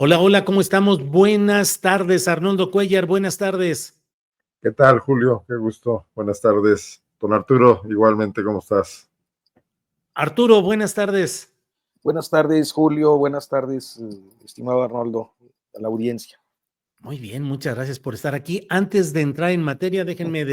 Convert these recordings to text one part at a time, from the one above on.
Hola, hola, ¿cómo estamos? Buenas tardes, Arnoldo Cuellar, buenas tardes. ¿Qué tal, Julio? Qué gusto. Buenas tardes. Don Arturo, igualmente, ¿cómo estás? Arturo, buenas tardes. Buenas tardes, Julio. Buenas tardes, estimado Arnoldo, a la audiencia. Muy bien, muchas gracias por estar aquí. Antes de entrar en materia, déjenme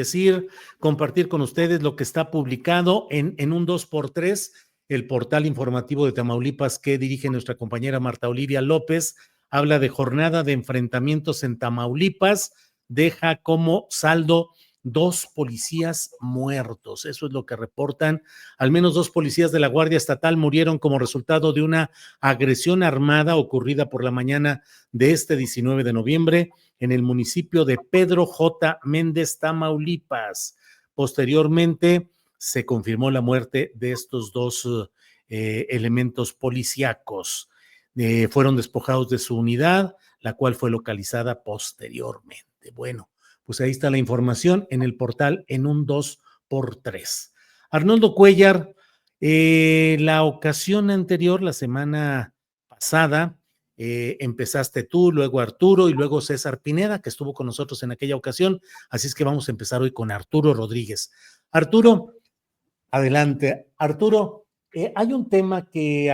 compartir con ustedes lo que está publicado en un 2x3, el portal informativo de Tamaulipas que dirige nuestra compañera Marta Olivia López. Habla de jornada de enfrentamientos en Tamaulipas, deja como saldo 2 policías muertos. Eso es lo que reportan. Al menos 2 policías de la Guardia Estatal murieron como resultado de una agresión armada ocurrida por la mañana de este 19 de noviembre en el municipio de Pedro J. Méndez, Tamaulipas. Posteriormente se confirmó la muerte de estos dos elementos policíacos. Fueron despojados de su unidad, la cual fue localizada posteriormente. Bueno, pues ahí está la información en el portal en un 2x3. Arnoldo Cuellar, la ocasión anterior, la semana pasada, empezaste tú, luego Arturo y luego César Pineda, que estuvo con nosotros en aquella ocasión. Así es que vamos a empezar hoy con Arturo Rodríguez. Arturo, adelante. Arturo, hay un tema que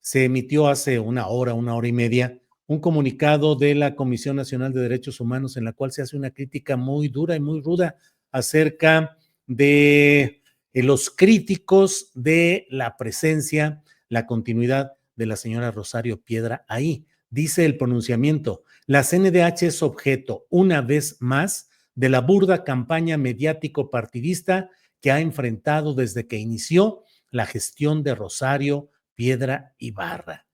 se emitió hace una hora y media, un comunicado de la Comisión Nacional de Derechos Humanos en la cual se hace una crítica muy dura y muy ruda acerca de los críticos de la presencia, la continuidad de la señora Rosario Piedra ahí. Dice el pronunciamiento: la CNDH es objeto, una vez más, de la burda campaña mediático-partidista que ha enfrentado desde que inició la gestión de Rosario Piedra Ibarra.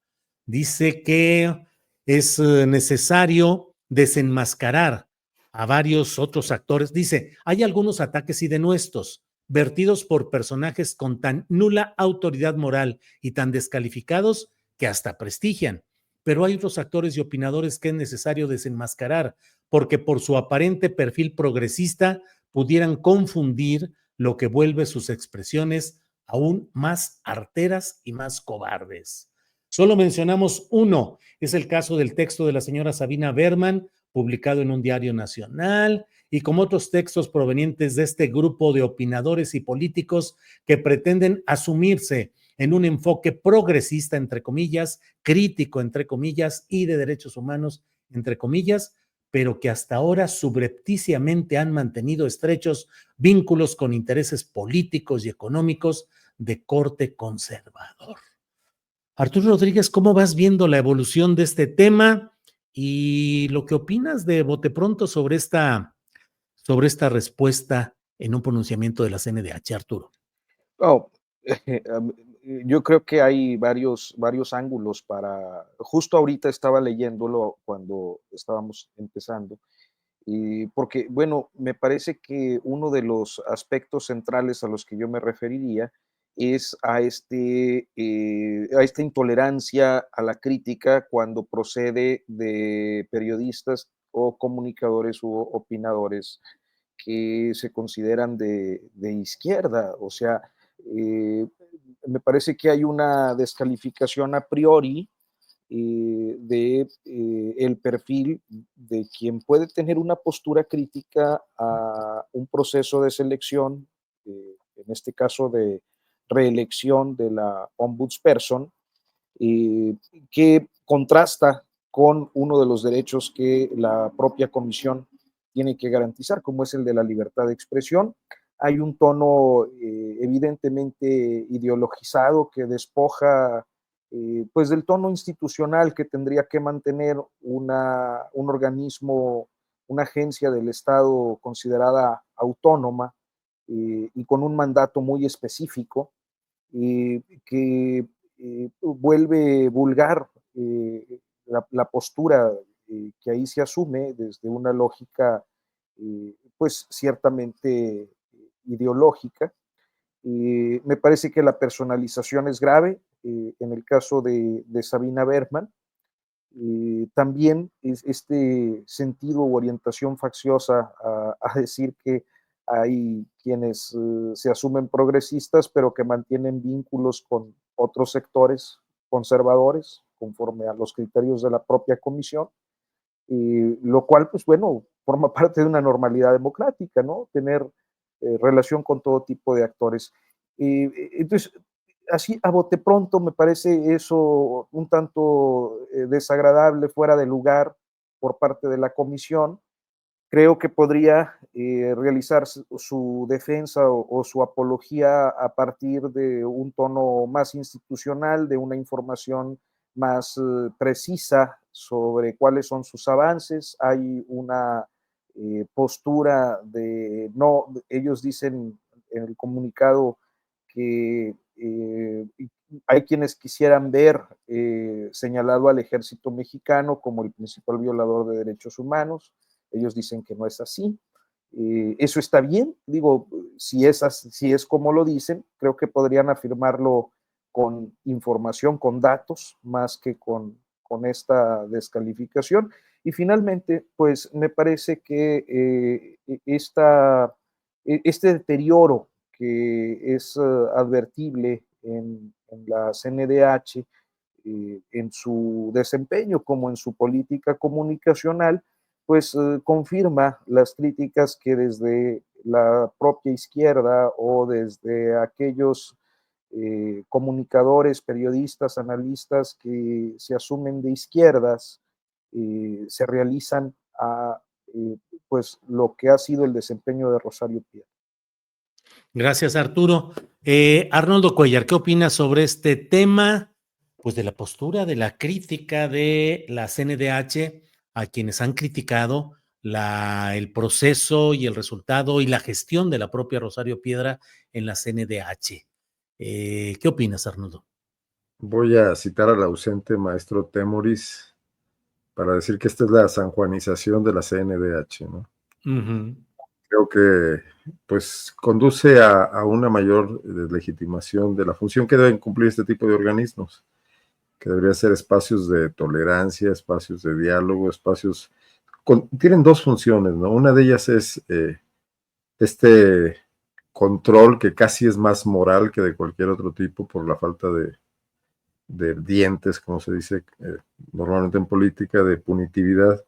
Dice que es necesario desenmascarar a varios otros actores. Dice, hay algunos ataques y denuestos vertidos por personajes con tan nula autoridad moral y tan descalificados que hasta prestigian. Pero hay otros actores y opinadores que es necesario desenmascarar porque por su aparente perfil progresista pudieran confundir, lo que vuelve sus expresiones aún más arteras y más cobardes. Solo mencionamos uno, es el caso del texto de la señora Sabina Berman, publicado en un diario nacional, y como otros textos provenientes de este grupo de opinadores y políticos que pretenden asumirse en un enfoque progresista, entre comillas, crítico, entre comillas, y de derechos humanos, entre comillas, pero que hasta ahora subrepticiamente han mantenido estrechos vínculos con intereses políticos y económicos de corte conservador. Arturo Rodríguez, ¿cómo vas viendo la evolución de este tema y lo que opinas de bote pronto sobre esta respuesta en un pronunciamiento de la CNDH, Arturo? Oh, yo creo que hay varios ángulos para. Justo ahorita estaba leyéndolo cuando estábamos empezando, y porque, bueno, me parece que uno de los aspectos centrales a los que yo me referiría es a esta intolerancia a la crítica cuando procede de periodistas o comunicadores u opinadores que se consideran de izquierda. O sea, eh, me parece que hay una descalificación a priori de el perfil de quien puede tener una postura crítica a un proceso de selección, en este caso de reelección de la ombudsperson, eh, que contrasta con uno de los derechos que la propia comisión tiene que garantizar, como es el de la libertad de expresión. Hay un tono evidentemente ideologizado que despoja pues del tono institucional que tendría que mantener un organismo, una agencia del Estado considerada autónoma y con un mandato muy específico, que vuelve vulgar la postura que ahí se asume desde una lógica pues ciertamente ideológica. Me parece que la personalización es grave en el caso de Sabina Berman. También es este sentido u orientación facciosa a decir que hay quienes se asumen progresistas, pero que mantienen vínculos con otros sectores conservadores, conforme a los criterios de la propia comisión, lo cual, pues bueno, forma parte de una normalidad democrática, ¿no? Tener relación con todo tipo de actores. Entonces, así a bote pronto me parece eso un tanto desagradable, fuera de lugar por parte de la comisión. Creo que podría realizar su defensa o su apología a partir de un tono más institucional, de una información más precisa sobre cuáles son sus avances. Hay una postura de no, ellos dicen en el comunicado que hay quienes quisieran ver señalado al ejército mexicano como el principal violador de derechos humanos. Ellos dicen que no es así. Eso está bien, digo, si es como lo dicen, creo que podrían afirmarlo con información, con datos, más que con esta descalificación. Y finalmente, pues me parece que este deterioro que es advertible en la CNDH, en su desempeño como en su política comunicacional, pues confirma las críticas que desde la propia izquierda o desde aquellos comunicadores, periodistas, analistas que se asumen de izquierdas, se realizan a pues lo que ha sido el desempeño de Rosario Piedra. Gracias, Arturo. Arnoldo Cuellar, ¿qué opinas sobre este tema? Pues de la postura, de la crítica de la CNDH a quienes han criticado el proceso y el resultado y la gestión de la propia Rosario Piedra en la CNDH. ¿Qué opinas, Arnoldo? Voy a citar al ausente maestro Temoris para decir que esta es la sanjuanización de la CNDH, ¿no? Uh-huh. Creo que pues conduce a una mayor legitimación de la función que deben cumplir este tipo de organismos, que deberían ser espacios de tolerancia, espacios de diálogo, espacios... tienen dos funciones, ¿no? Una de ellas es este control que casi es más moral que de cualquier otro tipo por la falta de dientes, como se dice normalmente en política, de punitividad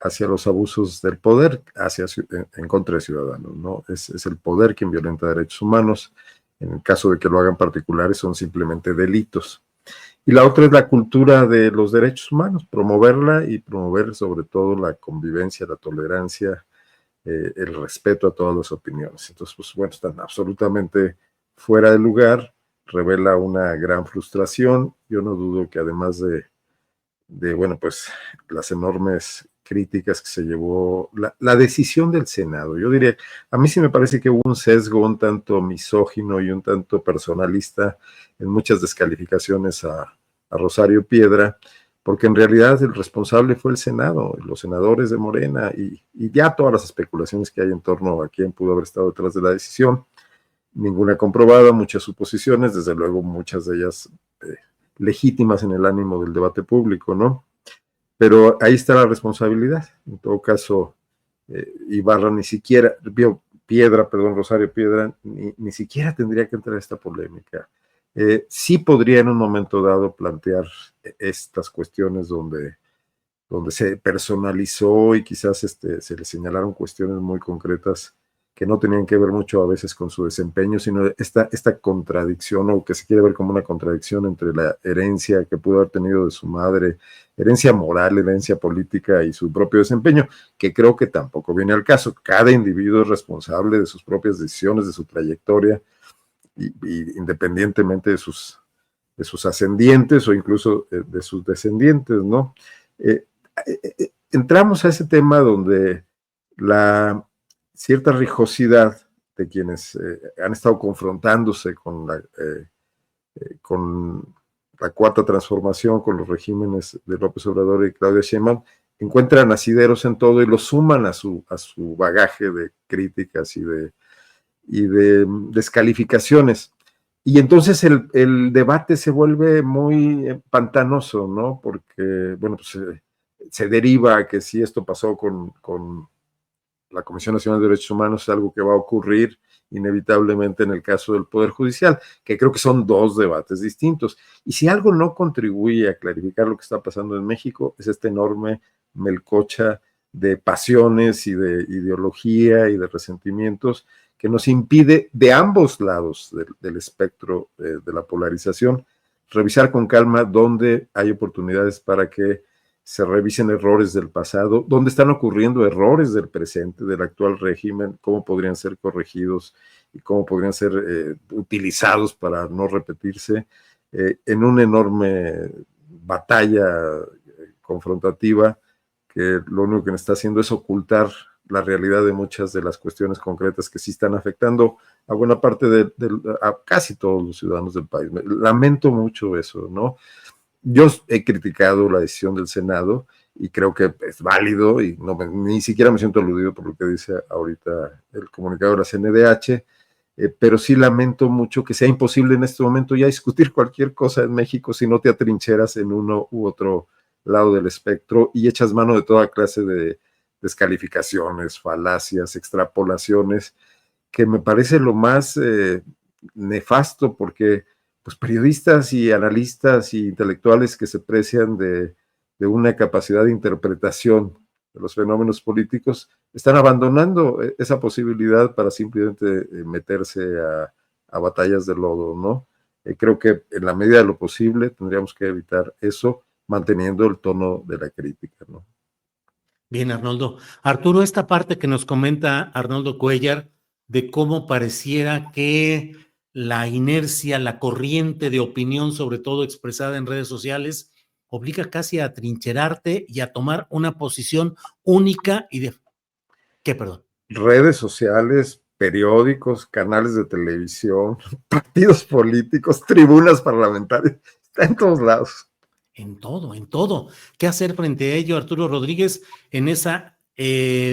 hacia los abusos del poder en contra de ciudadanos, ¿no? Es el poder quien violenta derechos humanos. En el caso de que lo hagan particulares, son simplemente delitos. Y la otra es la cultura de los derechos humanos, promoverla y promover sobre todo la convivencia, la tolerancia, el respeto a todas las opiniones. Entonces, pues bueno, están absolutamente fuera de lugar, revela una gran frustración. Yo no dudo que además de bueno, pues las enormes críticas que se llevó, la decisión del Senado, yo diría, a mí sí me parece que hubo un sesgo un tanto misógino y un tanto personalista en muchas descalificaciones a Rosario Piedra, porque en realidad el responsable fue el Senado, los senadores de Morena y ya todas las especulaciones que hay en torno a quién pudo haber estado detrás de la decisión, ninguna comprobada, muchas suposiciones, desde luego muchas de ellas legítimas en el ánimo del debate público, ¿no? Pero ahí está la responsabilidad. En todo caso, Ibarra ni siquiera, Rosario Piedra, ni siquiera tendría que entrar a esta polémica. Sí podría en un momento dado plantear estas cuestiones donde se personalizó y quizás se le señalaron cuestiones muy concretas que no tenían que ver mucho a veces con su desempeño, sino esta contradicción, o que se quiere ver como una contradicción entre la herencia que pudo haber tenido de su madre, herencia moral, herencia política y su propio desempeño, que creo que tampoco viene al caso. Cada individuo es responsable de sus propias decisiones, de su trayectoria, y independientemente de sus ascendientes o incluso de sus descendientes, ¿no? Entramos a ese tema donde la cierta rijosidad de quienes han estado confrontándose con la cuarta transformación, con los regímenes de López Obrador y Claudia Sheinbaum, encuentran asideros en todo y lo suman a su bagaje de críticas y de descalificaciones. Y entonces el debate se vuelve muy pantanoso, ¿no? Porque, bueno, pues se deriva a que si esto pasó con la Comisión Nacional de Derechos Humanos es algo que va a ocurrir inevitablemente en el caso del Poder Judicial, que creo que son dos debates distintos. Y si algo no contribuye a clarificar lo que está pasando en México, es esta enorme melcocha de pasiones y de ideología y de resentimientos que nos impide de ambos lados del espectro de la polarización revisar con calma dónde hay oportunidades para que se revisen errores del pasado, dónde están ocurriendo errores del presente, del actual régimen, cómo podrían ser corregidos y cómo podrían ser utilizados para no repetirse, en una enorme batalla confrontativa que lo único que nos está haciendo es ocultar la realidad de muchas de las cuestiones concretas que sí están afectando a buena parte a casi todos los ciudadanos del país. Lamento mucho eso, ¿no? Yo he criticado la decisión del Senado y creo que es válido y ni siquiera me siento aludido por lo que dice ahorita el comunicado de la CNDH, pero sí lamento mucho que sea imposible en este momento ya discutir cualquier cosa en México si no te atrincheras en uno u otro lado del espectro y echas mano de toda clase de descalificaciones, falacias, extrapolaciones, que me parece lo más nefasto porque pues periodistas y analistas y intelectuales que se precian de una capacidad de interpretación de los fenómenos políticos están abandonando esa posibilidad para simplemente meterse a batallas de lodo, ¿no? Creo que en la medida de lo posible tendríamos que evitar eso manteniendo el tono de la crítica, ¿no? Bien, Arnoldo. Arturo, esta parte que nos comenta Arnoldo Cuellar de cómo pareciera que la inercia, la corriente de opinión, sobre todo expresada en redes sociales, obliga casi a trincherarte y a tomar una posición única y de... ¿Qué, perdón? Redes sociales, periódicos, canales de televisión, partidos políticos, tribunas parlamentarias, está en todos lados. En todo, en todo. ¿Qué hacer frente a ello, Arturo Rodríguez, en esa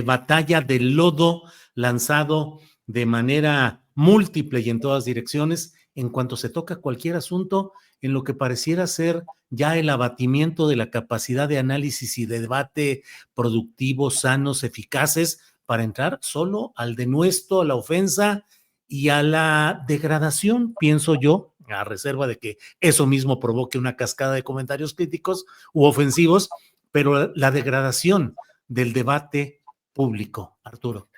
batalla de lodo lanzado de manera múltiple y en todas direcciones en cuanto se toca cualquier asunto en lo que pareciera ser ya el abatimiento de la capacidad de análisis y de debate productivos, sanos, eficaces, para entrar solo al denuesto, a la ofensa y a la degradación, pienso yo, a reserva de que eso mismo provoque una cascada de comentarios críticos u ofensivos, pero la degradación del debate público, Arturo.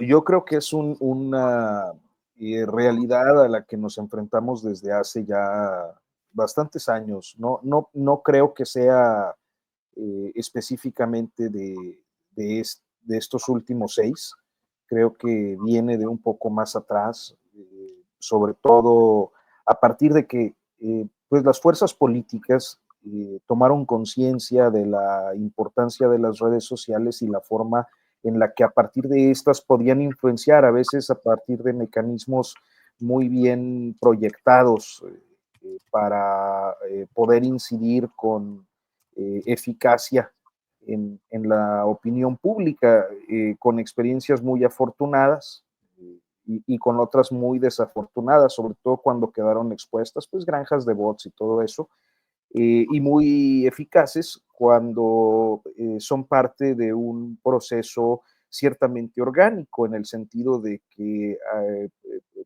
Yo creo que es una realidad a la que nos enfrentamos desde hace ya bastantes años. No creo que sea específicamente de estos últimos 6. Creo que viene de un poco más atrás, sobre todo a partir de que pues las fuerzas políticas tomaron conciencia de la importancia de las redes sociales y la forma en la que a partir de estas podían influenciar, a veces a partir de mecanismos muy bien proyectados para poder incidir con eficacia en la opinión pública, con experiencias muy afortunadas y con otras muy desafortunadas, sobre todo cuando quedaron expuestas, pues granjas de bots y todo eso, y muy eficaces cuando son parte de un proceso ciertamente orgánico, en el sentido de que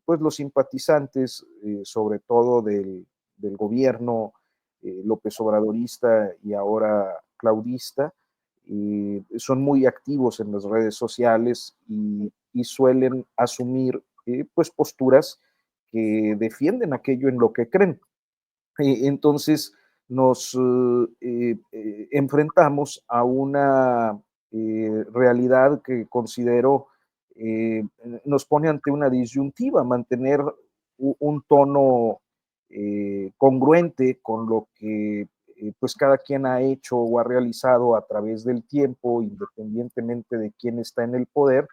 pues los simpatizantes, sobre todo del gobierno López Obradorista y ahora claudista, son muy activos en las redes sociales y suelen asumir pues posturas que defienden aquello en lo que creen. Entonces nos enfrentamos a una realidad que considero nos pone ante una disyuntiva, mantener un tono congruente con lo que pues cada quien ha hecho o ha realizado a través del tiempo, independientemente de quién está en el poder,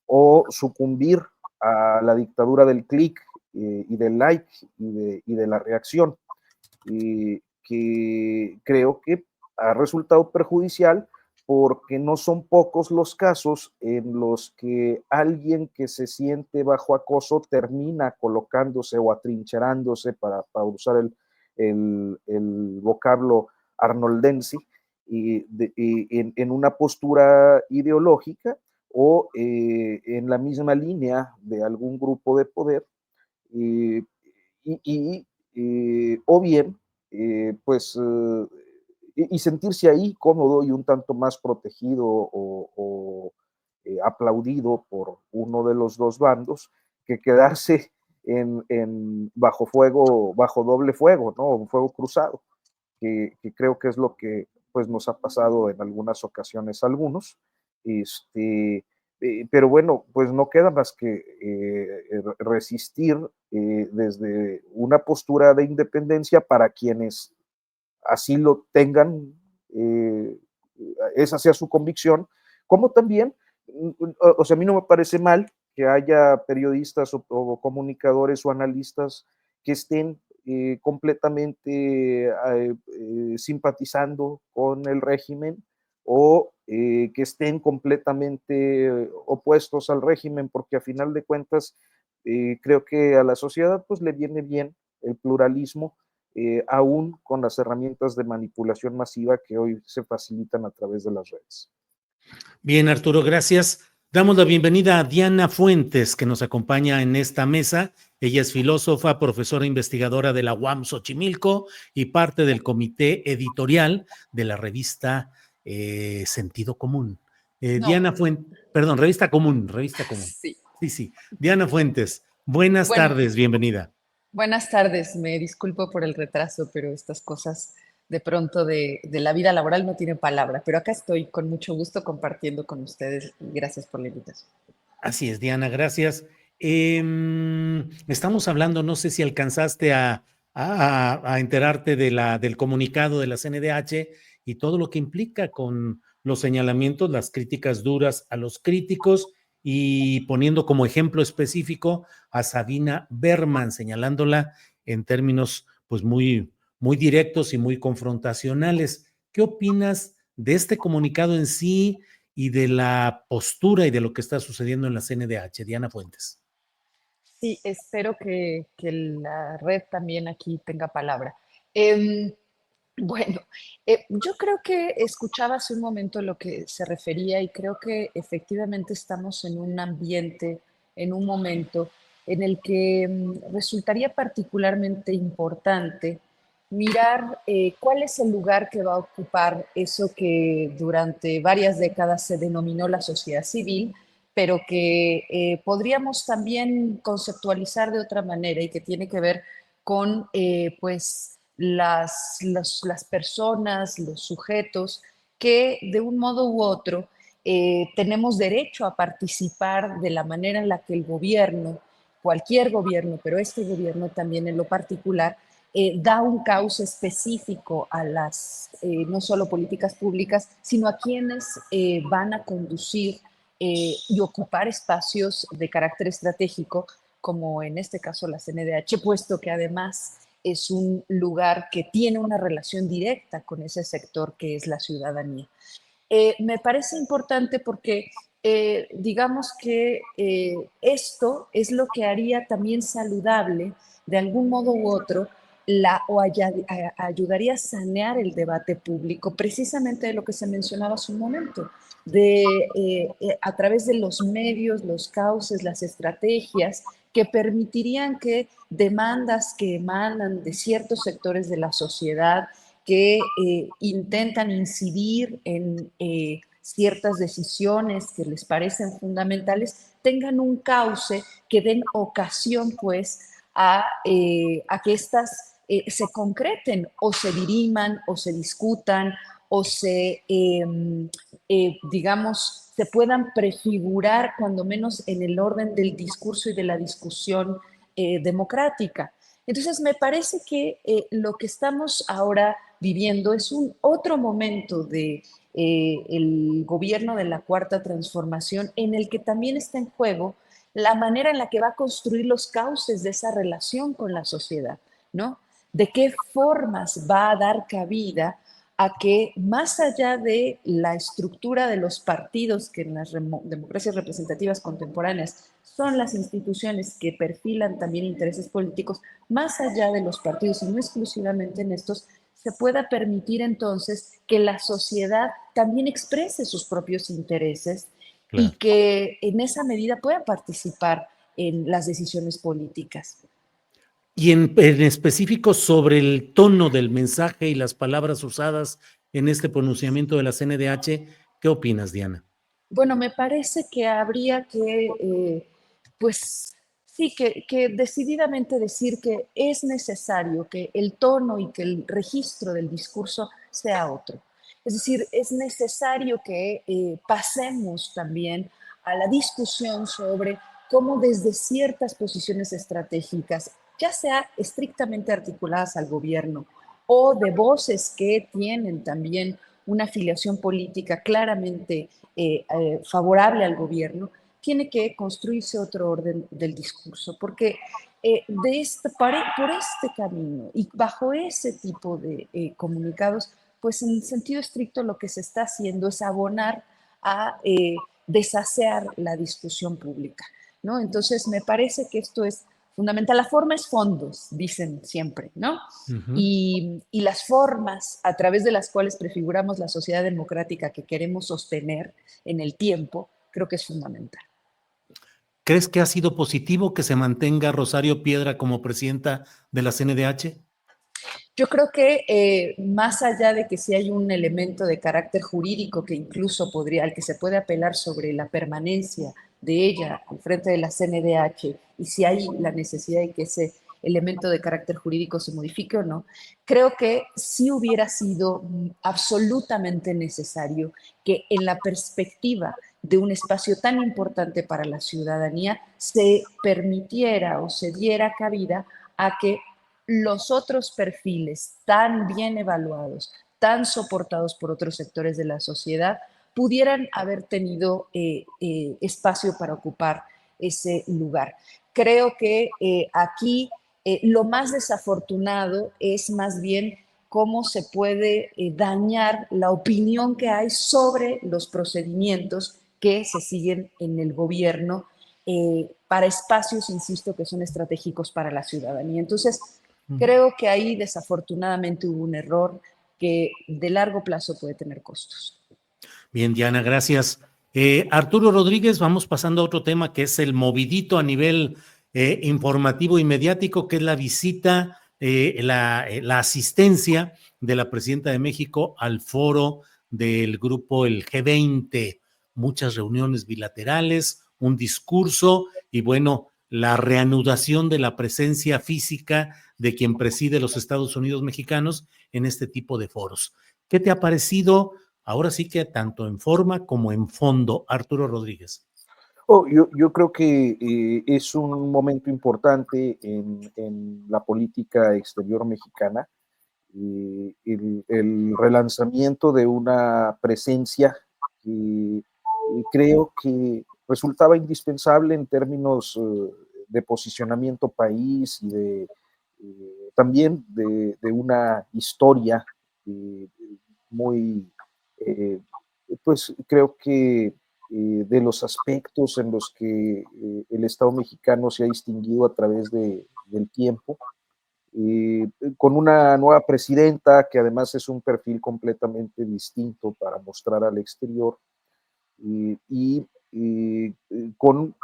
o sucumbir a la dictadura del clic y del like y de la reacción, que creo que ha resultado perjudicial porque no son pocos los casos en los que alguien que se siente bajo acoso termina colocándose o atrincherándose, para usar el vocablo arnoldense, en una postura ideológica o en la misma línea de algún grupo de poder, eh, o bien, pues, y sentirse ahí cómodo y un tanto más protegido aplaudido por uno de los dos bandos, que quedarse bajo fuego, bajo doble fuego, ¿no? Un fuego cruzado, que creo que es lo que pues, nos ha pasado en algunas ocasiones a algunos. Pero bueno, pues no queda más que resistir desde una postura de independencia para quienes así lo tengan, esa sea su convicción, como también, o sea, a mí no me parece mal que haya periodistas o comunicadores o analistas que estén completamente simpatizando con el régimen o que estén completamente opuestos al régimen, porque a final de cuentas creo que a la sociedad pues le viene bien el pluralismo, aún con las herramientas de manipulación masiva que hoy se facilitan a través de las redes. Bien, Arturo, gracias. Damos la bienvenida a Diana Fuentes, que nos acompaña en esta mesa. Ella es filósofa, profesora investigadora de la UAM Xochimilco y parte del comité editorial de la revista Sentido Común. No. Diana Fuentes, perdón, Revista Común, Revista Común. Sí. Sí. Diana Fuentes, buenas tardes, bienvenida. Buenas tardes, me disculpo por el retraso, pero estas cosas de pronto de la vida laboral no tienen palabra, pero acá estoy con mucho gusto compartiendo con ustedes. Gracias por la invitación. Así es, Diana, gracias. Estamos hablando, no sé si alcanzaste a enterarte del comunicado de la CNDH y todo lo que implica con los señalamientos, las críticas duras a los críticos y poniendo como ejemplo específico a Sabina Berman, señalándola en términos pues muy directos y muy confrontacionales. ¿Qué opinas de este comunicado en sí y de la postura y de lo que está sucediendo en la CNDH? Diana Fuentes. Sí, espero que la red también aquí tenga palabra. Bueno, yo creo que escuchaba hace un momento lo que se refería y creo que efectivamente estamos en un ambiente, en un momento en el que resultaría particularmente importante mirar cuál es el lugar que va a ocupar eso que durante varias décadas se denominó la sociedad civil, pero que podríamos también conceptualizar de otra manera y que tiene que ver con pues las personas, los sujetos que de un modo u otro tenemos derecho a participar de la manera en la que el gobierno, cualquier gobierno, pero este gobierno también en lo particular, da un cauce específico a las, no solo políticas públicas, sino a quienes van a conducir y ocupar espacios de carácter estratégico, como en este caso la CNDH, puesto que además es un lugar que tiene una relación directa con ese sector que es la ciudadanía. Me parece importante porque digamos que esto es lo que haría también saludable, de algún modo u otro, ayudaría a sanear el debate público, precisamente de lo que se mencionaba hace un momento, a través de los medios, los cauces, las estrategias que permitirían que demandas que emanan de ciertos sectores de la sociedad, que intentan incidir en ciertas decisiones que les parecen fundamentales, tengan un cauce que den ocasión, pues, a que éstas se concreten o se diriman o se discutan o digamos, se puedan prefigurar, cuando menos en el orden del discurso y de la discusión democrática. Entonces, me parece que lo que estamos ahora viviendo es un otro momento de el gobierno de la Cuarta Transformación, en el que también está en juego la manera en la que va a construir los cauces de esa relación con la sociedad, ¿no? De qué formas va a dar cabida a que, más allá de la estructura de los partidos que en las democracias representativas contemporáneas son las instituciones que perfilan también intereses políticos, más allá de los partidos y no exclusivamente en estos, se pueda permitir entonces que la sociedad también exprese sus propios intereses y claro. que en esa medida puedan participar en las decisiones políticas. Y en específico sobre el tono del mensaje y las palabras usadas en este pronunciamiento de la CNDH, ¿qué opinas, Diana? Bueno, me parece que habría que, pues sí, que decididamente decir que es necesario que el tono y que el registro del discurso sea otro. Es decir, es necesario que pasemos también a la discusión sobre cómo desde ciertas posiciones estratégicas, ya sea estrictamente articuladas al gobierno o de voces que tienen también una afiliación política claramente favorable al gobierno, tiene que construirse otro orden del discurso, porque por este camino y bajo ese tipo de comunicados, pues en sentido estricto lo que se está haciendo es abonar a desasear la discusión pública, ¿no? Entonces, me parece que esto es fundamental. La forma es fondos, dicen siempre, ¿no? Ujú. Y las formas a través de las cuales prefiguramos la sociedad democrática que queremos sostener en el tiempo, creo que es fundamental. ¿Crees que ha sido positivo que se mantenga Rosario Piedra como presidenta de la CNDH? Yo creo que más allá de que si hay un elemento de carácter jurídico que incluso podría, al que se puede apelar sobre la permanencia de ella al frente de la CNDH y si hay la necesidad de que ese elemento de carácter jurídico se modifique o no, creo que sí hubiera sido absolutamente necesario que en la perspectiva de un espacio tan importante para la ciudadanía se permitiera o se diera cabida a que los otros perfiles tan bien evaluados, tan soportados por otros sectores de la sociedad, pudieran haber tenido espacio para ocupar ese lugar. Creo que aquí lo más desafortunado es más bien cómo se puede dañar la opinión que hay sobre los procedimientos que se siguen en el gobierno para espacios, insisto, que son estratégicos para la ciudadanía. Entonces, creo que ahí desafortunadamente hubo un error que de largo plazo puede tener costos. Bien, Diana, gracias. Arturo Rodríguez, vamos pasando a otro tema que es el movidito a nivel informativo y mediático, que es la visita, la asistencia de la presidenta de México al foro del grupo el G20. Muchas reuniones bilaterales, un discurso y bueno, la reanudación de la presencia física de quien preside los Estados Unidos mexicanos en este tipo de foros. ¿Qué te ha parecido? Ahora sí que tanto en forma como en fondo, Arturo Rodríguez. Yo creo que es un momento importante en la política exterior mexicana, el relanzamiento de una presencia que creo que resultaba indispensable en términos de posicionamiento país y también de una historia eh, muy, eh, pues creo que de los aspectos en los que el Estado mexicano se ha distinguido a través del tiempo, con una nueva presidenta que además es un perfil completamente distinto para mostrar al exterior y con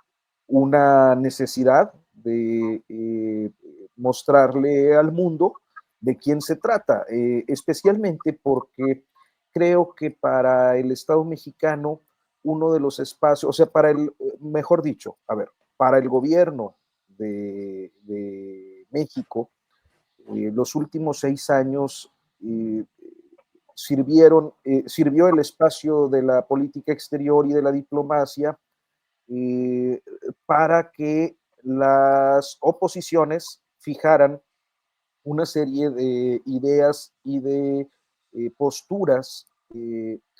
una necesidad de mostrarle al mundo de quién se trata, especialmente porque creo que para el Estado mexicano uno de los espacios, o sea, mejor dicho, a ver, para el gobierno de México, los últimos 6 años eh, sirvió el espacio de la política exterior y de la diplomacia eh, para que las oposiciones fijaran una serie de ideas y de posturas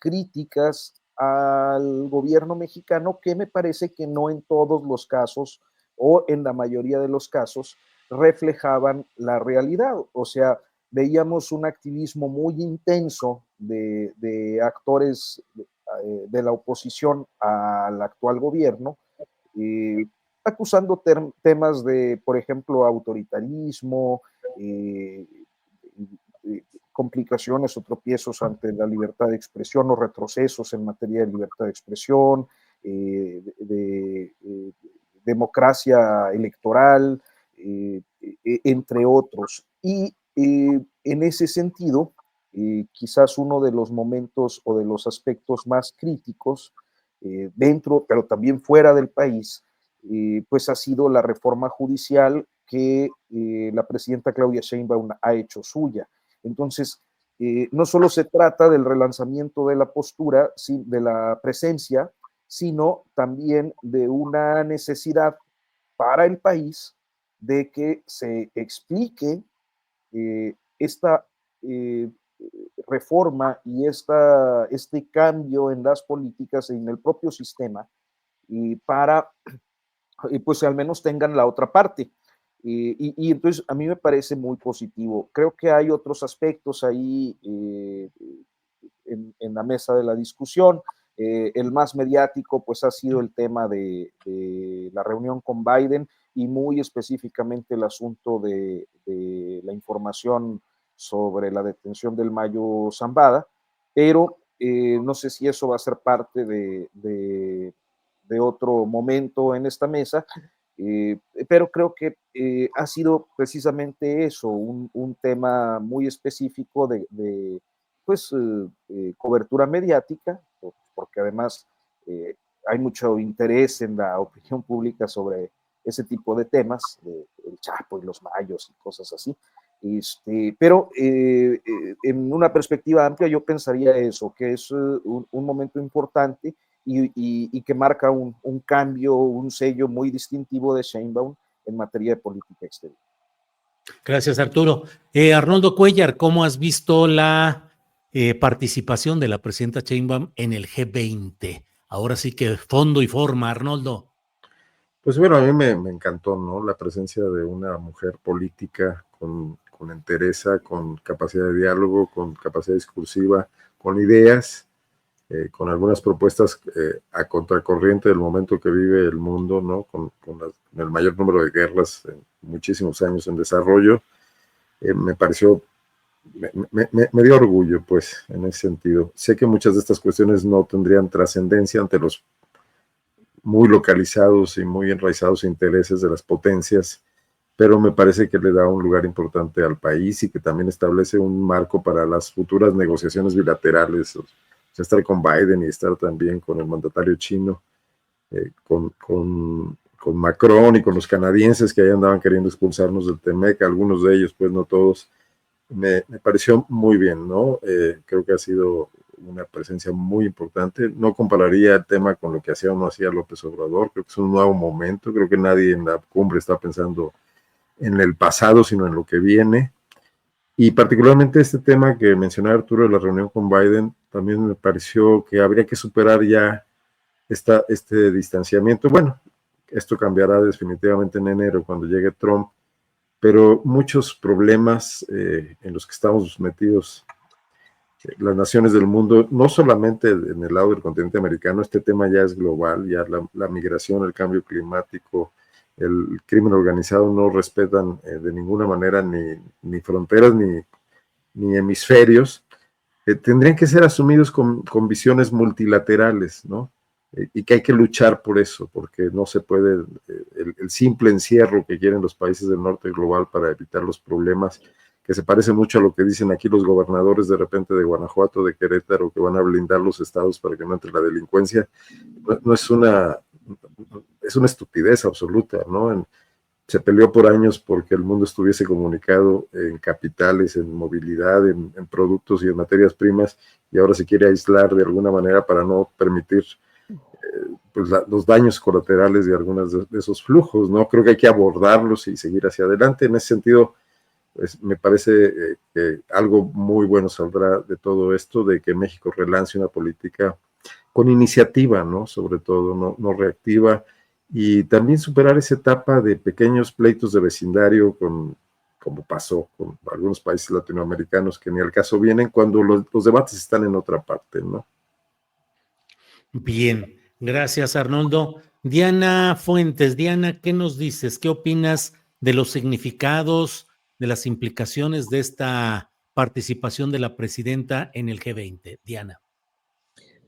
críticas al gobierno mexicano que me parece que no en todos los casos o en la mayoría de los casos reflejaban la realidad. O sea, veíamos un activismo muy intenso de actores de la oposición al actual gobierno, eh, acusando temas de, por ejemplo, autoritarismo, eh, complicaciones o tropiezos ante la libertad de expresión o retrocesos en materia de libertad de expresión, democracia electoral, entre otros. Y en ese sentido, quizás uno de los momentos o de los aspectos más críticos dentro, pero también fuera del país, pues ha sido la reforma judicial que la presidenta Claudia Sheinbaum ha hecho suya. Entonces, no solo se trata del relanzamiento de la postura, de la presencia, sino también de una necesidad para el país de que se explique esta eh, reforma y este cambio en las políticas, en el propio sistema, y para, pues al menos tengan la otra parte. Y entonces a mí me parece muy positivo. Creo que hay otros aspectos ahí en la mesa de la discusión. El más mediático pues ha sido el tema de la reunión con Biden y muy específicamente el asunto de la información sobre la detención del Mayo Zambada, pero no sé si eso va a ser parte de otro momento en esta mesa, pero creo que ha sido precisamente eso, un tema muy específico de pues, cobertura mediática, porque además hay mucho interés en la opinión pública sobre ese tipo de temas, el Chapo y los Mayos y cosas así. Pero en una perspectiva amplia yo pensaría eso, que es un momento importante y que marca un cambio, un sello muy distintivo de Sheinbaum en materia de política exterior. Gracias, Arturo. Arnoldo Cuellar, ¿cómo has visto la participación de la presidenta Sheinbaum en el G20? Ahora sí que fondo y forma, Arnoldo. Pues bueno, a mí me encantó, ¿no? La presencia de una mujer política con entereza, con capacidad de diálogo, con capacidad discursiva, con ideas, con algunas propuestas a contracorriente del momento que vive el mundo, ¿no? Con el mayor número de guerras en muchísimos años en desarrollo. Me pareció, me dio orgullo, pues, en ese sentido. Sé que muchas de estas cuestiones no tendrían trascendencia ante los muy localizados y muy enraizados intereses de las potencias, pero me parece que le da un lugar importante al país y que también establece un marco para las futuras negociaciones bilaterales, o sea, estar con Biden y estar también con el mandatario chino, con Macron y con los canadienses que ahí andaban queriendo expulsarnos del TEMEC, algunos de ellos, pues no todos. Me pareció muy bien, ¿no? Creo que ha sido una presencia muy importante. No compararía el tema con lo que hacía o no hacía López Obrador. Creo que es un nuevo momento. Creo que nadie en la cumbre está pensando en el pasado, sino en lo que viene. Y particularmente este tema que mencionaba Arturo de la reunión con Biden, también me pareció que habría que superar ya este distanciamiento. Bueno, esto cambiará definitivamente en enero cuando llegue Trump, pero muchos problemas en los que estamos metidos las naciones del mundo, no solamente en el lado del continente americano, este tema ya es global, ya la migración, el cambio climático, el crimen organizado no respetan de ninguna manera ni fronteras ni hemisferios, tendrían que ser asumidos con visiones multilaterales, ¿no? Y que hay que luchar por eso, porque no se puede, el simple encierro que quieren los países del norte global para evitar los problemas, que se parece mucho a lo que dicen aquí los gobernadores de repente de Guanajuato, de Querétaro, que van a blindar los estados para que no entre la delincuencia, no es es una estupidez absoluta, ¿no? Se peleó por años porque el mundo estuviese comunicado en capitales, en movilidad, en productos y en materias primas, y ahora se quiere aislar de alguna manera para no permitir pues los daños colaterales de algunos de esos flujos, ¿no? Creo que hay que abordarlos y seguir hacia adelante. En ese sentido, pues, me parece que algo muy bueno saldrá de todo esto, de que México relance una política con iniciativa, ¿no? Sobre todo, no reactiva, y también superar esa etapa de pequeños pleitos de vecindario como pasó con algunos países latinoamericanos que ni al caso vienen cuando los debates están en otra parte, ¿no? Bien, gracias, Arnoldo. Diana Fuentes, Diana, ¿qué nos dices? ¿Qué opinas de los significados, de las implicaciones de esta participación de la presidenta en el G20? Diana.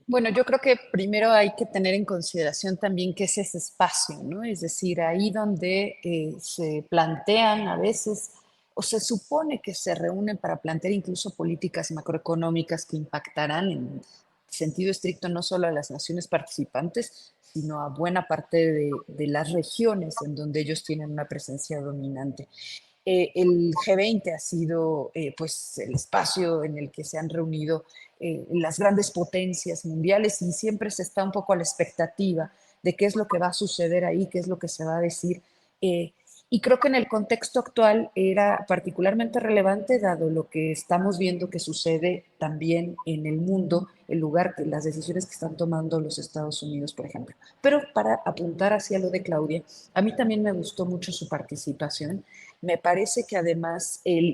Bueno, yo creo que primero hay que tener en consideración también qué es ese espacio, ¿no? Es decir, ahí donde se plantean a veces o se supone que se reúnen para plantear incluso políticas macroeconómicas que impactarán en sentido estricto no solo a las naciones participantes, sino a buena parte de las regiones en donde ellos tienen una presencia dominante. El G20 ha sido pues el espacio en el que se han reunido las grandes potencias mundiales y siempre se está un poco a la expectativa de qué es lo que va a suceder ahí, qué es lo que se va a decir. eh, y creo que en el contexto actual era particularmente relevante dado lo que estamos viendo que sucede también en el mundo, el lugar, las decisiones que están tomando los Estados Unidos, por ejemplo. Pero para apuntar hacia lo de Claudia, a mí también me gustó mucho su participación. Me parece que además el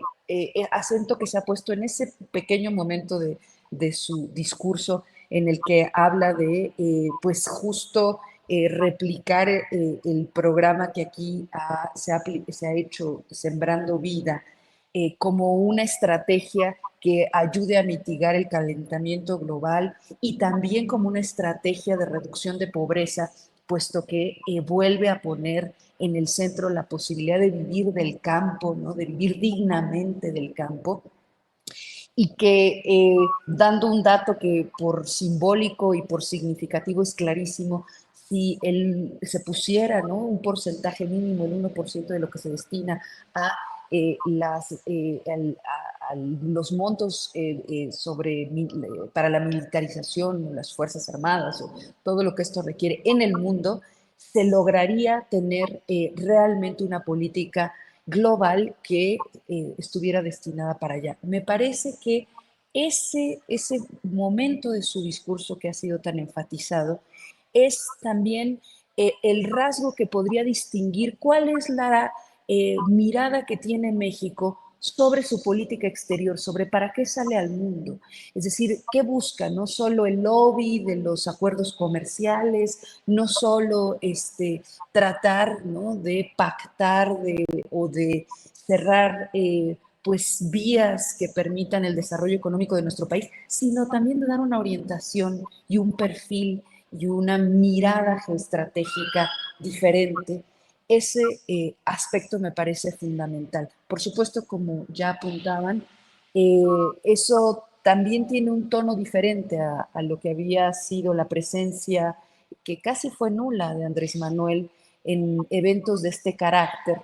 acento que se ha puesto en ese pequeño momento de su discurso en el que habla de, pues justo replicar el programa que aquí se ha hecho, Sembrando Vida, como una estrategia que ayude a mitigar el calentamiento global y también como una estrategia de reducción de pobreza, puesto que vuelve a poner en el centro la posibilidad de vivir del campo, ¿no? De vivir dignamente del campo, y que dando un dato que por simbólico y por significativo es clarísimo, si él se pusiera, ¿no?, un porcentaje mínimo, el 1% de lo que se destina a, los montos para la militarización, las Fuerzas Armadas, o todo lo que esto requiere en el mundo, se lograría tener realmente una política global que estuviera destinada para allá. Me parece que ese momento de su discurso que ha sido tan enfatizado es también el rasgo que podría distinguir cuál es la mirada que tiene México sobre su política exterior, sobre para qué sale al mundo. Es decir, qué busca, no solo el lobby de los acuerdos comerciales, no solo tratar, ¿no?, de pactar o de cerrar pues vías que permitan el desarrollo económico de nuestro país, sino también de dar una orientación y un perfil y una mirada geoestratégica diferente. Ese aspecto me parece fundamental. Por supuesto, como ya apuntaban, eso también tiene un tono diferente a lo que había sido la presencia, que casi fue nula, de Andrés Manuel en eventos de este carácter,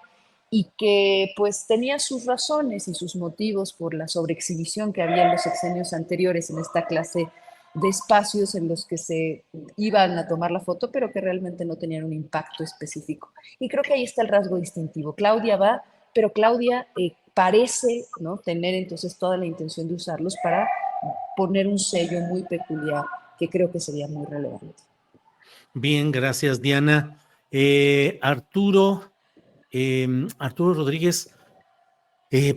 y que pues tenía sus razones y sus motivos por la sobreexhibición que había en los sexenios anteriores en esta clase de espacios en los que se iban a tomar la foto, pero que realmente no tenían un impacto específico. Y creo que ahí está el rasgo distintivo. Claudia va, pero Claudia parece, ¿no?, tener entonces toda la intención de usarlos para poner un sello muy peculiar que creo que sería muy relevante. Bien, gracias, Diana. Arturo, Arturo Rodríguez,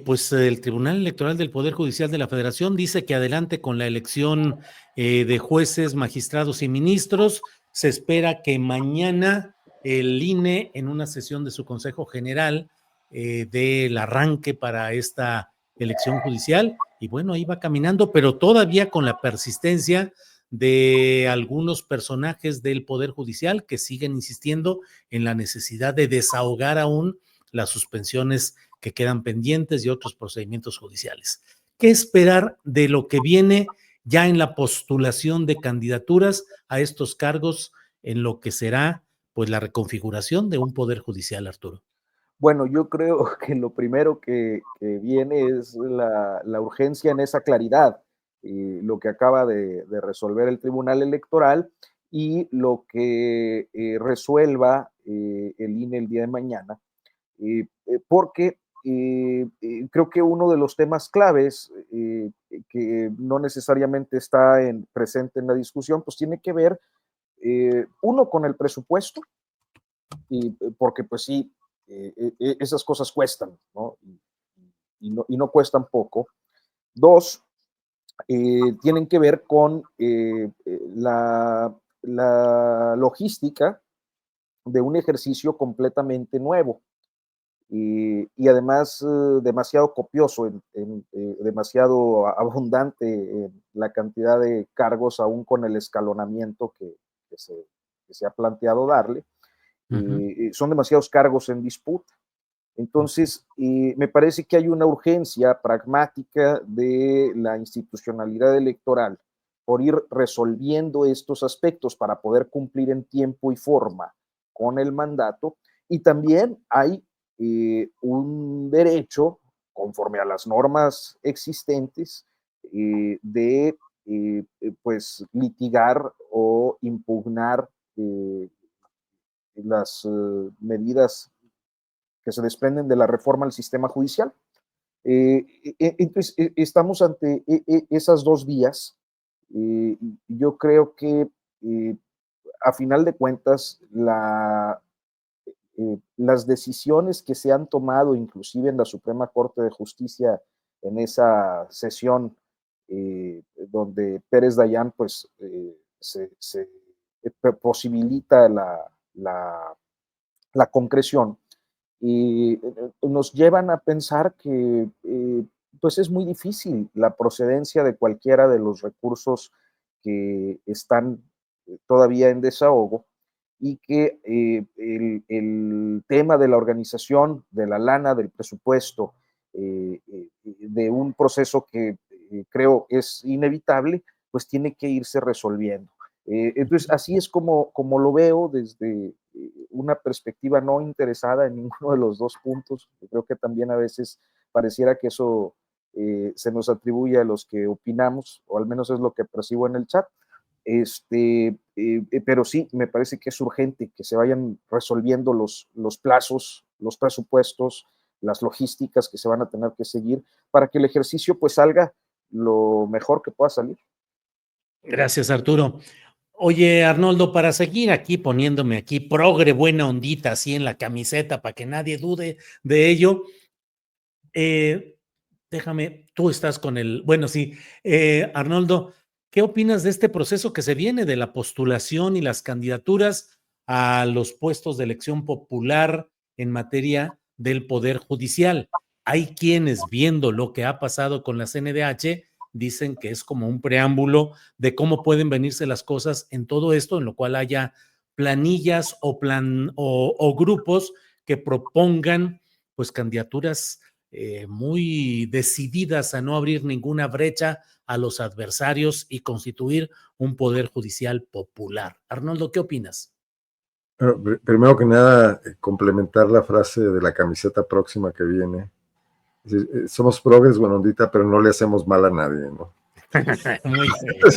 pues el Tribunal Electoral del Poder Judicial de la Federación dice que adelante con la elección de jueces, magistrados y ministros. Se espera que mañana el INE, en una sesión de su Consejo General, dé el arranque para esta elección judicial. Y bueno, ahí va caminando, pero todavía con la persistencia de algunos personajes del Poder Judicial que siguen insistiendo en la necesidad de desahogar aún las suspensiones que quedan pendientes y otros procedimientos judiciales. ¿Qué esperar de lo que viene ya en la postulación de candidaturas a estos cargos en lo que será pues la reconfiguración de un poder judicial, Arturo? Bueno, yo creo que lo primero que viene es la urgencia en esa claridad, lo que acaba de resolver el Tribunal Electoral y lo que resuelva el INE el día de mañana, porque creo que uno de los temas claves que no necesariamente está presente en la discusión, pues tiene que ver, uno, con el presupuesto, y porque pues sí, esas cosas cuestan, ¿no? Y no cuestan poco. Dos, tienen que ver con la logística de un ejercicio completamente nuevo. y además demasiado copioso, demasiado abundante en la cantidad de cargos, aún con el escalonamiento que se ha planteado darle. Son demasiados cargos en disputa. Entonces, me parece que hay una urgencia pragmática de la institucionalidad electoral por ir resolviendo estos aspectos para poder cumplir en tiempo y forma con el mandato. Y también hay un derecho, conforme a las normas existentes, de pues litigar o impugnar las medidas que se desprenden de la reforma al sistema judicial. Entonces, estamos ante esas dos vías. Yo creo que a final de cuentas, las decisiones que se han tomado, inclusive en la Suprema Corte de Justicia, en esa sesión donde Pérez Dayán pues, se posibilita la concreción, nos llevan a pensar que pues es muy difícil la procedencia de cualquiera de los recursos que están todavía en desahogo, y que el tema de la organización, de la lana, del presupuesto, de un proceso que creo es inevitable, pues tiene que irse resolviendo. Entonces, así es como lo veo desde una perspectiva no interesada en ninguno de los dos puntos. Creo que también a veces pareciera que eso se nos atribuye a los que opinamos, o al menos es lo que percibo en el chat. Pero sí, me parece que es urgente que se vayan resolviendo los plazos, los presupuestos, las logísticas que se van a tener que seguir para que el ejercicio pues salga lo mejor que pueda salir. Gracias, Arturo. Oye, Arnoldo, para seguir aquí poniéndome aquí progre, buena ondita, así en la camiseta, para que nadie dude de ello, déjame, tú estás con bueno, sí, Arnoldo, ¿qué opinas de este proceso que se viene de la postulación y las candidaturas a los puestos de elección popular en materia del Poder Judicial? Hay quienes, viendo lo que ha pasado con la CNDH, dicen que es como un preámbulo de cómo pueden venirse las cosas en todo esto, en lo cual haya planillas o grupos que propongan pues candidaturas muy decididas a no abrir ninguna brecha a los adversarios y constituir un poder judicial popular. Arnoldo, ¿qué opinas? Primero que nada, complementar la frase de la camiseta próxima que viene. Somos progres, buena ondita, pero no le hacemos mal a nadie, ¿no? Muy bien.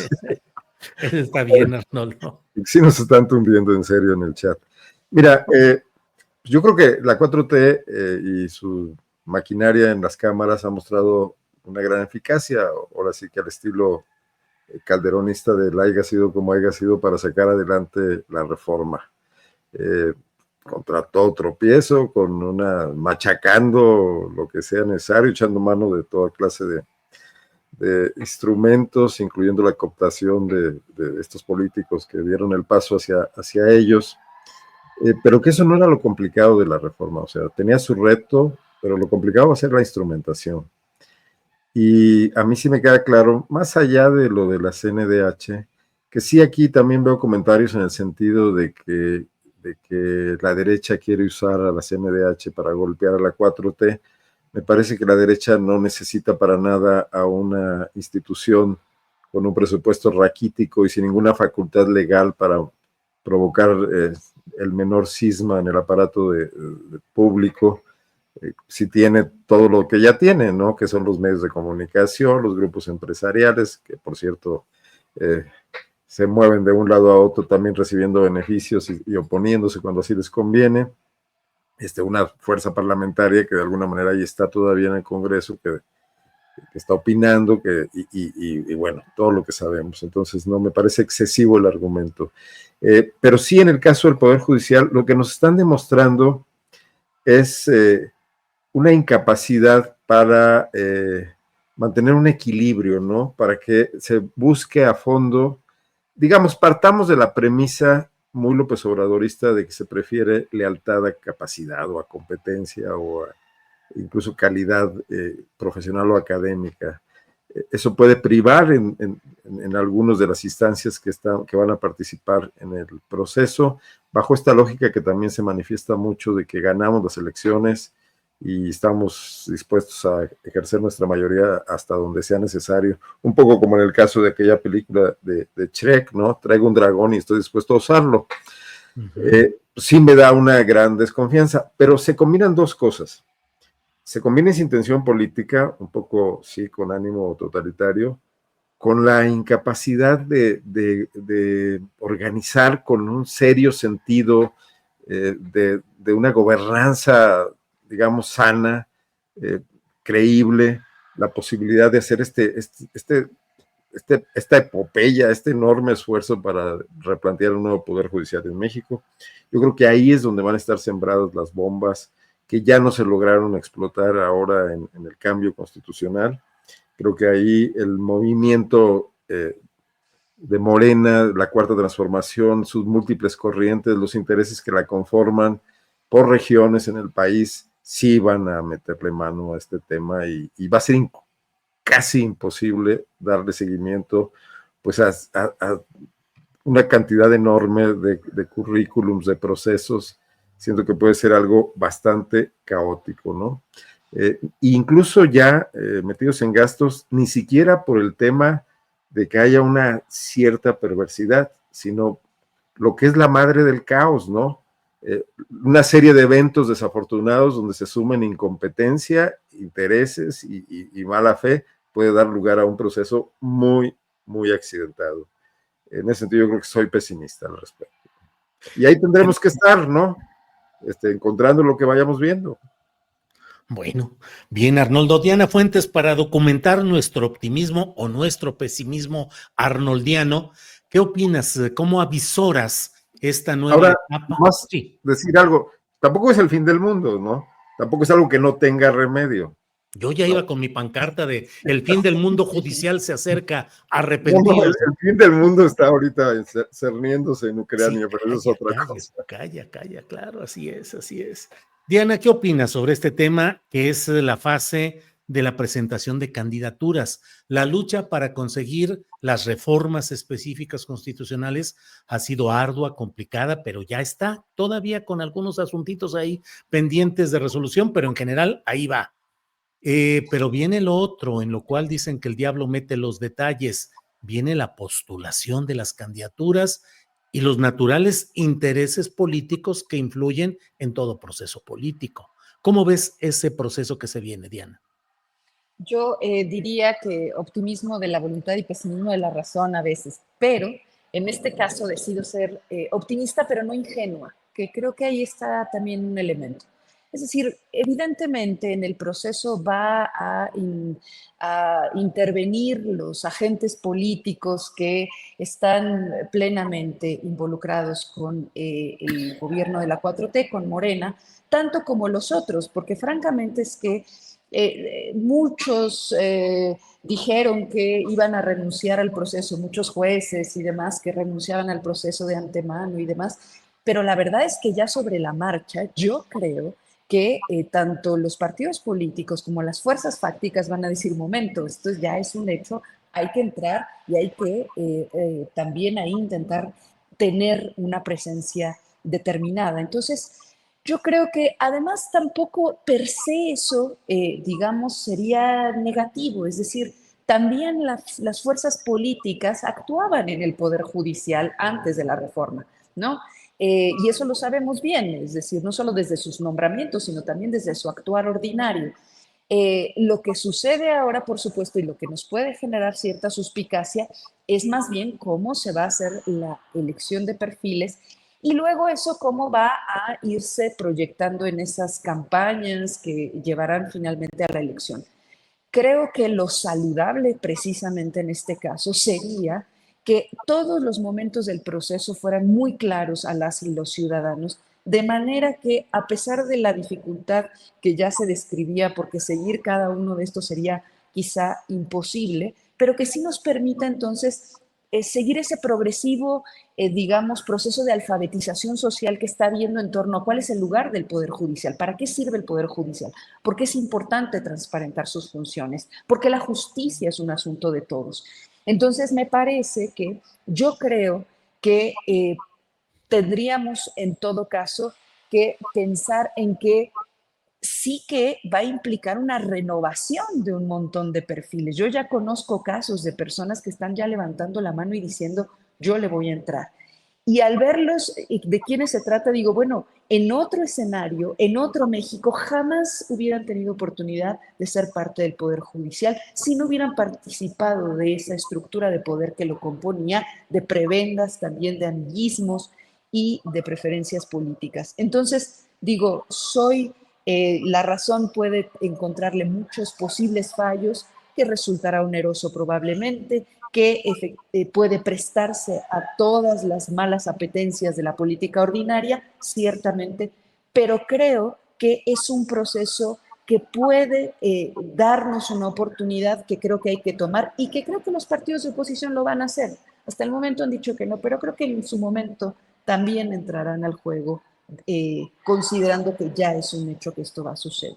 Eso está bien, Arnoldo. Sí nos están tundiendo en serio en el chat. Mira, yo creo que la 4T y su maquinaria en las cámaras ha mostrado una gran eficacia, ahora sí que al estilo calderonista del haya sido como haya sido para sacar adelante la reforma. Contra todo tropiezo, machacando lo que sea necesario, echando mano de toda clase de instrumentos, incluyendo la cooptación de estos políticos que dieron el paso hacia ellos. Pero que eso no era lo complicado de la reforma, o sea, tenía su reto, pero lo complicado va a ser la instrumentación. Y a mí sí me queda claro, más allá de lo de la CNDH, que sí aquí también veo comentarios en el sentido de que la derecha quiere usar a la CNDH para golpear a la 4T. Me parece que la derecha no necesita para nada a una institución con un presupuesto raquítico y sin ninguna facultad legal para provocar el menor cisma en el aparato de público, si tiene todo lo que ya tiene, ¿no? Que son los medios de comunicación, los grupos empresariales, que por cierto se mueven de un lado a otro también recibiendo beneficios y oponiéndose cuando así les conviene. Una fuerza parlamentaria que de alguna manera ahí está todavía en el Congreso, que está opinando, y bueno, todo lo que sabemos. Entonces no me parece excesivo el argumento. Pero sí, en el caso del Poder Judicial, lo que nos están demostrando es una incapacidad para mantener un equilibrio, ¿no? Para que se busque a fondo, digamos, partamos de la premisa muy López Obradorista de que se prefiere lealtad a capacidad o a competencia o a incluso calidad profesional o académica. Eso puede privar en algunas de las instancias que van a participar en el proceso, bajo esta lógica que también se manifiesta mucho de que ganamos las elecciones y estamos dispuestos a ejercer nuestra mayoría hasta donde sea necesario. Un poco como en el caso de aquella película de Shrek, ¿no? Traigo un dragón y estoy dispuesto a usarlo. Sí me da una gran desconfianza, pero se combinan dos cosas. Se combina esa intención política, un poco, sí, con ánimo totalitario, con la incapacidad de organizar con un serio sentido de una gobernanza, digamos, sana, creíble, la posibilidad de hacer esta epopeya, este enorme esfuerzo para replantear un nuevo poder judicial en México. Yo creo que ahí es donde van a estar sembradas las bombas que ya no se lograron explotar ahora en el cambio constitucional. Creo que ahí el movimiento de Morena, la Cuarta Transformación, sus múltiples corrientes, los intereses que la conforman por regiones en el país, sí van a meterle mano a este tema y va a ser casi imposible darle seguimiento pues a una cantidad enorme de currículums, de procesos. Siento que puede ser algo bastante caótico, ¿no? Incluso ya metidos en gastos, ni siquiera por el tema de que haya una cierta perversidad, sino lo que es la madre del caos, ¿no? Una serie de eventos desafortunados donde se sumen incompetencia, intereses y mala fe puede dar lugar a un proceso muy, muy accidentado. En ese sentido yo creo que soy pesimista al respecto. Y ahí tendremos que estar, ¿no? Encontrando lo que vayamos viendo. Bueno, bien, Arnoldo. Diana Fuentes, para documentar nuestro optimismo o nuestro pesimismo arnoldiano, ¿qué opinas? ¿Cómo avisoras esta nueva Ahora, etapa? más Sí. decir algo, tampoco es el fin del mundo, ¿no? Tampoco es algo que no tenga remedio. Yo ya iba con mi pancarta de el fin del mundo judicial se acerca, No, arrepentidos. el fin del mundo está ahorita cerniéndose en Ucrania, Sí, pero eso es otra cosa. Calla, claro, así es, así es. Diana, ¿qué opinas sobre este tema que es la fase de la presentación de candidaturas? La lucha para conseguir las reformas específicas constitucionales ha sido ardua, complicada, pero ya está, todavía con algunos asuntitos ahí pendientes de resolución, pero en general ahí va. Pero viene lo otro, en lo cual dicen que el diablo mete los detalles. Viene la postulación de las candidaturas y los naturales intereses políticos que influyen en todo proceso político. ¿Cómo ves ese proceso que se viene, Diana? Yo diría que optimismo de la voluntad y pesimismo de la razón a veces, pero en este caso decido ser optimista, pero no ingenua, que creo que ahí está también un elemento. Es decir, evidentemente en el proceso va a intervenir los agentes políticos que están plenamente involucrados con el gobierno de la 4T, con Morena, tanto como los otros, porque francamente es que muchos dijeron que iban a renunciar al proceso, muchos jueces y demás que renunciaban al proceso de antemano y demás, pero la verdad es que ya sobre la marcha yo creo que tanto los partidos políticos como las fuerzas fácticas van a decir, momento, esto ya es un hecho, hay que entrar y hay que también ahí intentar tener una presencia determinada. Entonces, yo creo que además tampoco per se eso, digamos, sería negativo, es decir, también las fuerzas políticas actuaban en el Poder Judicial antes de la reforma, ¿no? Y eso lo sabemos bien, es decir, no solo desde sus nombramientos, sino también desde su actuar ordinario. Lo que sucede ahora, por supuesto, y lo que nos puede generar cierta suspicacia, es más bien cómo se va a hacer la elección de perfiles y luego eso cómo va a irse proyectando en esas campañas que llevarán finalmente a la elección. Creo que lo saludable precisamente en este caso sería que todos los momentos del proceso fueran muy claros a las y los ciudadanos, de manera que a pesar de la dificultad que ya se describía, porque seguir cada uno de estos sería quizá imposible, pero que sí nos permita entonces seguir ese progresivo, digamos, proceso de alfabetización social que está habiendo en torno a cuál es el lugar del Poder Judicial, para qué sirve el Poder Judicial, por qué es importante transparentar sus funciones, porque la justicia es un asunto de todos. Entonces, me parece que yo creo que tendríamos en todo caso que pensar en que sí que va a implicar una renovación de un montón de perfiles. Yo ya conozco casos de personas que están ya levantando la mano y diciendo, yo le voy a entrar. Y al verlos, de quiénes se trata, digo, bueno, en otro escenario, en otro México, jamás hubieran tenido oportunidad de ser parte del Poder Judicial si no hubieran participado de esa estructura de poder que lo componía, de prebendas, también de amiguismos y de preferencias políticas. Entonces, digo, la razón puede encontrarle muchos posibles fallos, que resultará oneroso probablemente, que puede prestarse a todas las malas apetencias de la política ordinaria, ciertamente, pero creo que es un proceso que puede darnos una oportunidad que creo que hay que tomar y que creo que los partidos de oposición lo van a hacer. Hasta el momento han dicho que no, pero creo que en su momento también entrarán al juego, considerando que ya es un hecho que esto va a suceder.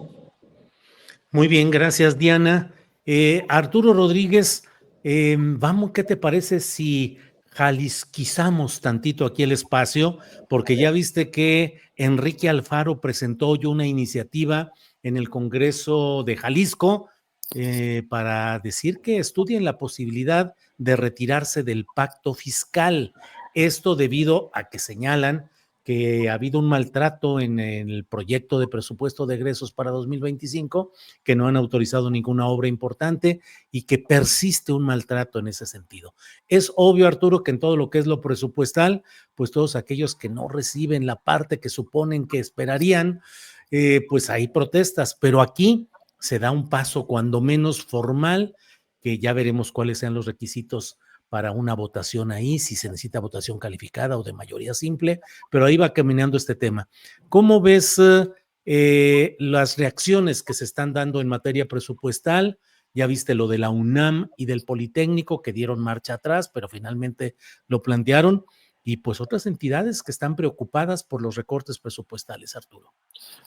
Muy bien, gracias, Diana. Arturo Rodríguez, vamos, ¿qué te parece si jalisquizamos tantito aquí el espacio? Porque ya viste que Enrique Alfaro presentó hoy una iniciativa en el Congreso de Jalisco para decir que estudien la posibilidad de retirarse del pacto fiscal. Esto debido a que señalan que ha habido un maltrato en el proyecto de presupuesto de egresos para 2025, que no han autorizado ninguna obra importante y que persiste un maltrato en ese sentido. Es obvio, Arturo, que en todo lo que es lo presupuestal, pues todos aquellos que no reciben la parte que suponen que esperarían, pues hay protestas, pero aquí se da un paso cuando menos formal, que ya veremos cuáles sean los requisitos para una votación ahí, si se necesita votación calificada o de mayoría simple, pero ahí va caminando este tema. ¿Cómo ves las reacciones que se están dando en materia presupuestal? Ya viste lo de la UNAM y del Politécnico que dieron marcha atrás, pero finalmente lo plantearon, y pues otras entidades que están preocupadas por los recortes presupuestales, Arturo.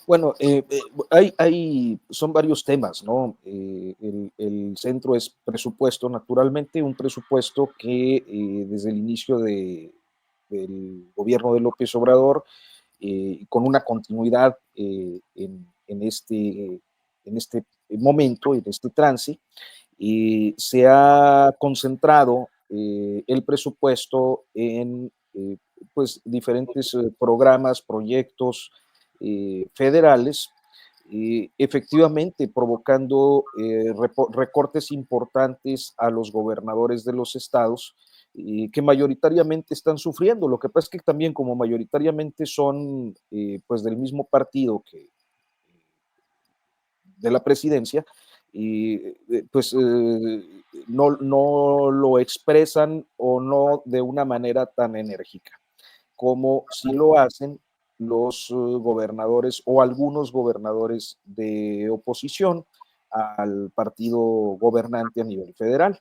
Bueno, son varios temas, ¿no? El centro es presupuesto, naturalmente, un presupuesto que desde el inicio del gobierno de López Obrador, con una continuidad en este momento, en este trance, se ha concentrado el presupuesto en pues, diferentes programas, proyectos federales, efectivamente provocando recortes importantes a los gobernadores de los estados, que mayoritariamente están sufriendo. Lo que pasa es que también como mayoritariamente son pues del mismo partido que de la presidencia, pues no lo expresan o no de una manera tan enérgica como si lo hacen los gobernadores o algunos gobernadores de oposición al partido gobernante a nivel federal.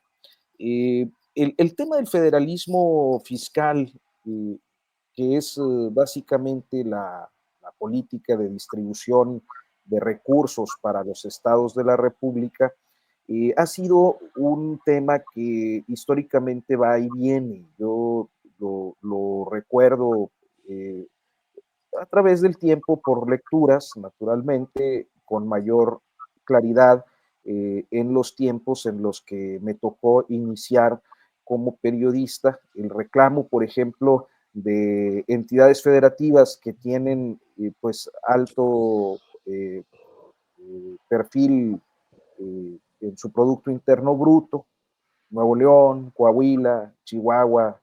El tema del federalismo fiscal, que es básicamente la política de distribución de recursos para los estados de la República, ha sido un tema que históricamente va y viene. Yo lo recuerdo a través del tiempo por lecturas, naturalmente, con mayor claridad en los tiempos en los que me tocó iniciar como periodista. El reclamo, por ejemplo, de entidades federativas que tienen pues alto perfil en su Producto Interno Bruto, Nuevo León, Coahuila, Chihuahua,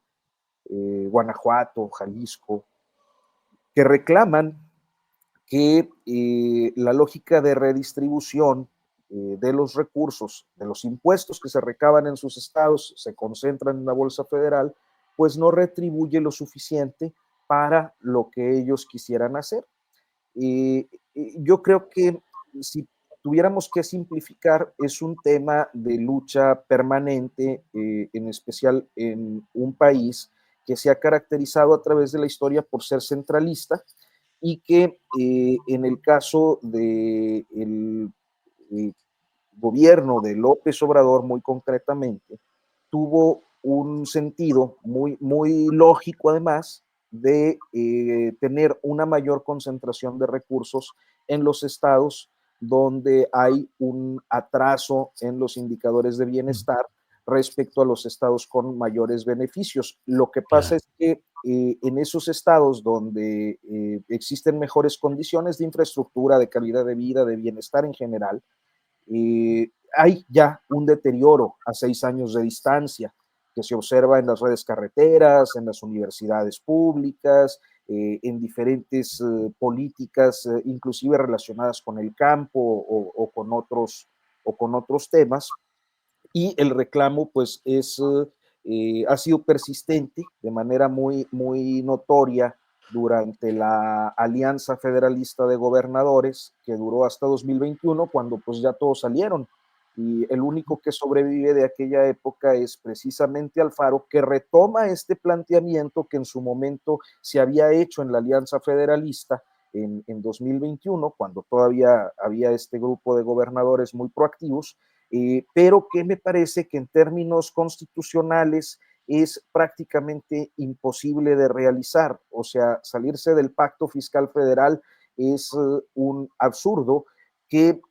Guanajuato, Jalisco, que reclaman que la lógica de redistribución de los recursos, de los impuestos que se recaban en sus estados, se concentran en la bolsa federal, pues no retribuye lo suficiente para lo que ellos quisieran hacer. Yo creo que si tuviéramos que simplificar, es un tema de lucha permanente, en especial en un país que se ha caracterizado a través de la historia por ser centralista y que en el caso del gobierno de López Obrador, muy concretamente, tuvo un sentido muy lógico, además, de tener una mayor concentración de recursos en los estados donde hay un atraso en los indicadores de bienestar respecto a los estados con mayores beneficios. Lo que pasa es que en esos estados donde existen mejores condiciones de infraestructura, de calidad de vida, de bienestar en general, hay ya un deterioro a 6 años de distancia que se observa en las redes carreteras, en las universidades públicas, en diferentes políticas, inclusive relacionadas con el campo o con otros temas. Y el reclamo, pues, ha sido persistente de manera muy notoria durante la Alianza Federalista de Gobernadores, que duró hasta 2021, cuando pues ya todos salieron. Y el único que sobrevive de aquella época es precisamente Alfaro, que retoma este planteamiento que en su momento se había hecho en la Alianza Federalista en 2021, cuando todavía había este grupo de gobernadores muy proactivos, pero que me parece que en términos constitucionales es prácticamente imposible de realizar. O sea, salirse del pacto fiscal federal es un absurdo que,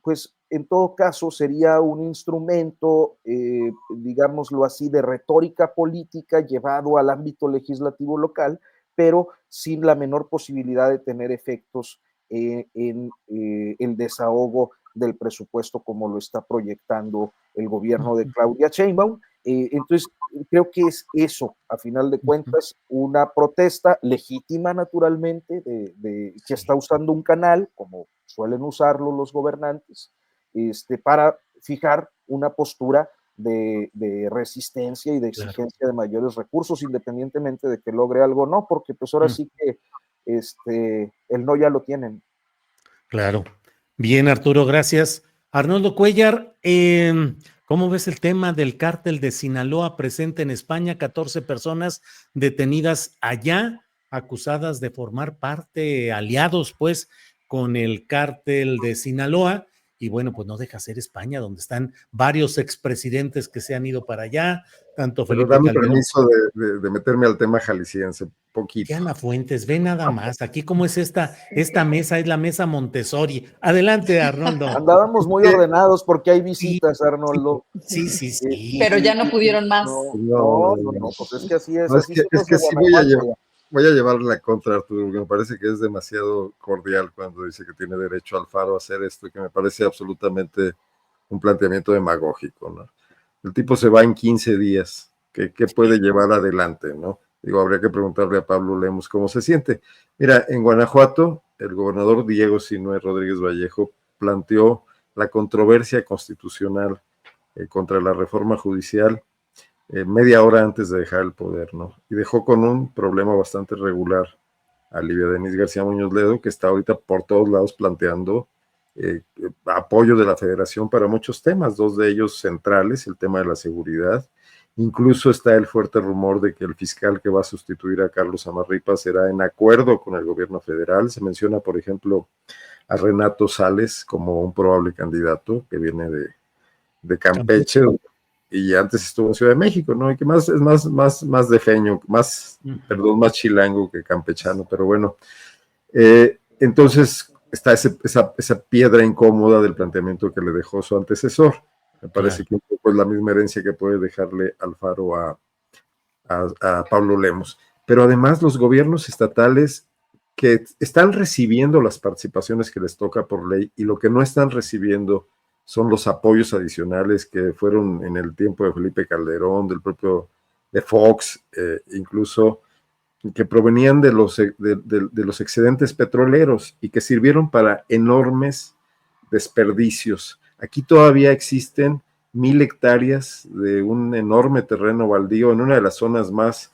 pues, en todo caso sería un instrumento, digámoslo así, de retórica política llevado al ámbito legislativo local, pero sin la menor posibilidad de tener efectos en el desahogo del presupuesto como lo está proyectando el gobierno de Claudia Sheinbaum. Entonces, creo que es eso, a final de cuentas, una protesta legítima, naturalmente, que está usando un canal, como suelen usarlo los gobernantes, para fijar una postura de resistencia y de exigencia de mayores recursos, independientemente de que logre algo o no, porque pues ahora sí que el no ya lo tienen. Claro. Bien, Arturo, gracias. Arnoldo Cuellar, ¿cómo ves el tema del cártel de Sinaloa presente en España? 14 personas detenidas allá, acusadas de formar parte, aliados, pues, con el cártel de Sinaloa. Y bueno, pues no deja ser España, donde están varios expresidentes que se han ido para allá, tanto Pero Felipe dame Calderón. permiso de meterme al tema jalisciense, poquito. Ana Fuentes, ve nada más. Aquí, ¿cómo es esta mesa? Es la mesa Montessori. Adelante, Arnoldo. Andábamos muy ordenados porque hay Sí, visitas, Arnoldo. sí. Pero ya no pudieron más. No, pues es que así es, No, así son los de sí Guanajuato. voy a llevarle la contra, Arturo, porque me parece que es demasiado cordial cuando dice que tiene derecho Alfaro a hacer esto, y que me parece absolutamente un planteamiento demagógico, ¿no? El tipo se va en 15 días, ¿qué puede llevar adelante, no? Digo, habría que preguntarle a Pablo Lemos cómo se siente. Mira, en Guanajuato, el gobernador Diego Sinue Rodríguez Vallejo planteó la controversia constitucional contra la reforma judicial media hora antes de dejar el poder, ¿no? Y dejó con un problema bastante regular a Livia Denise García Muñoz Ledo, que está ahorita por todos lados planteando apoyo de la federación para muchos temas, dos de ellos centrales, el tema de la seguridad. Incluso está el fuerte rumor de que el fiscal que va a sustituir a Carlos Amarripa será en acuerdo con el gobierno federal. Se menciona, por ejemplo, a Renato Sales como un probable candidato que viene de Campeche, y antes estuvo en Ciudad de México, ¿no? Y que es más defeño, más chilango que campechano, pero bueno. Entonces está esa piedra incómoda del planteamiento que le dejó su antecesor. Me parece que un poco es la misma herencia que puede dejarle Alfaro a Pablo Lemos. Pero además los gobiernos estatales que están recibiendo las participaciones que les toca por ley, y lo que no están recibiendo son los apoyos adicionales que fueron en el tiempo de Felipe Calderón, del propio de Fox, incluso que provenían de los excedentes petroleros y que sirvieron para enormes desperdicios. Aquí todavía existen 1,000 hectáreas de un enorme terreno baldío en una de las zonas más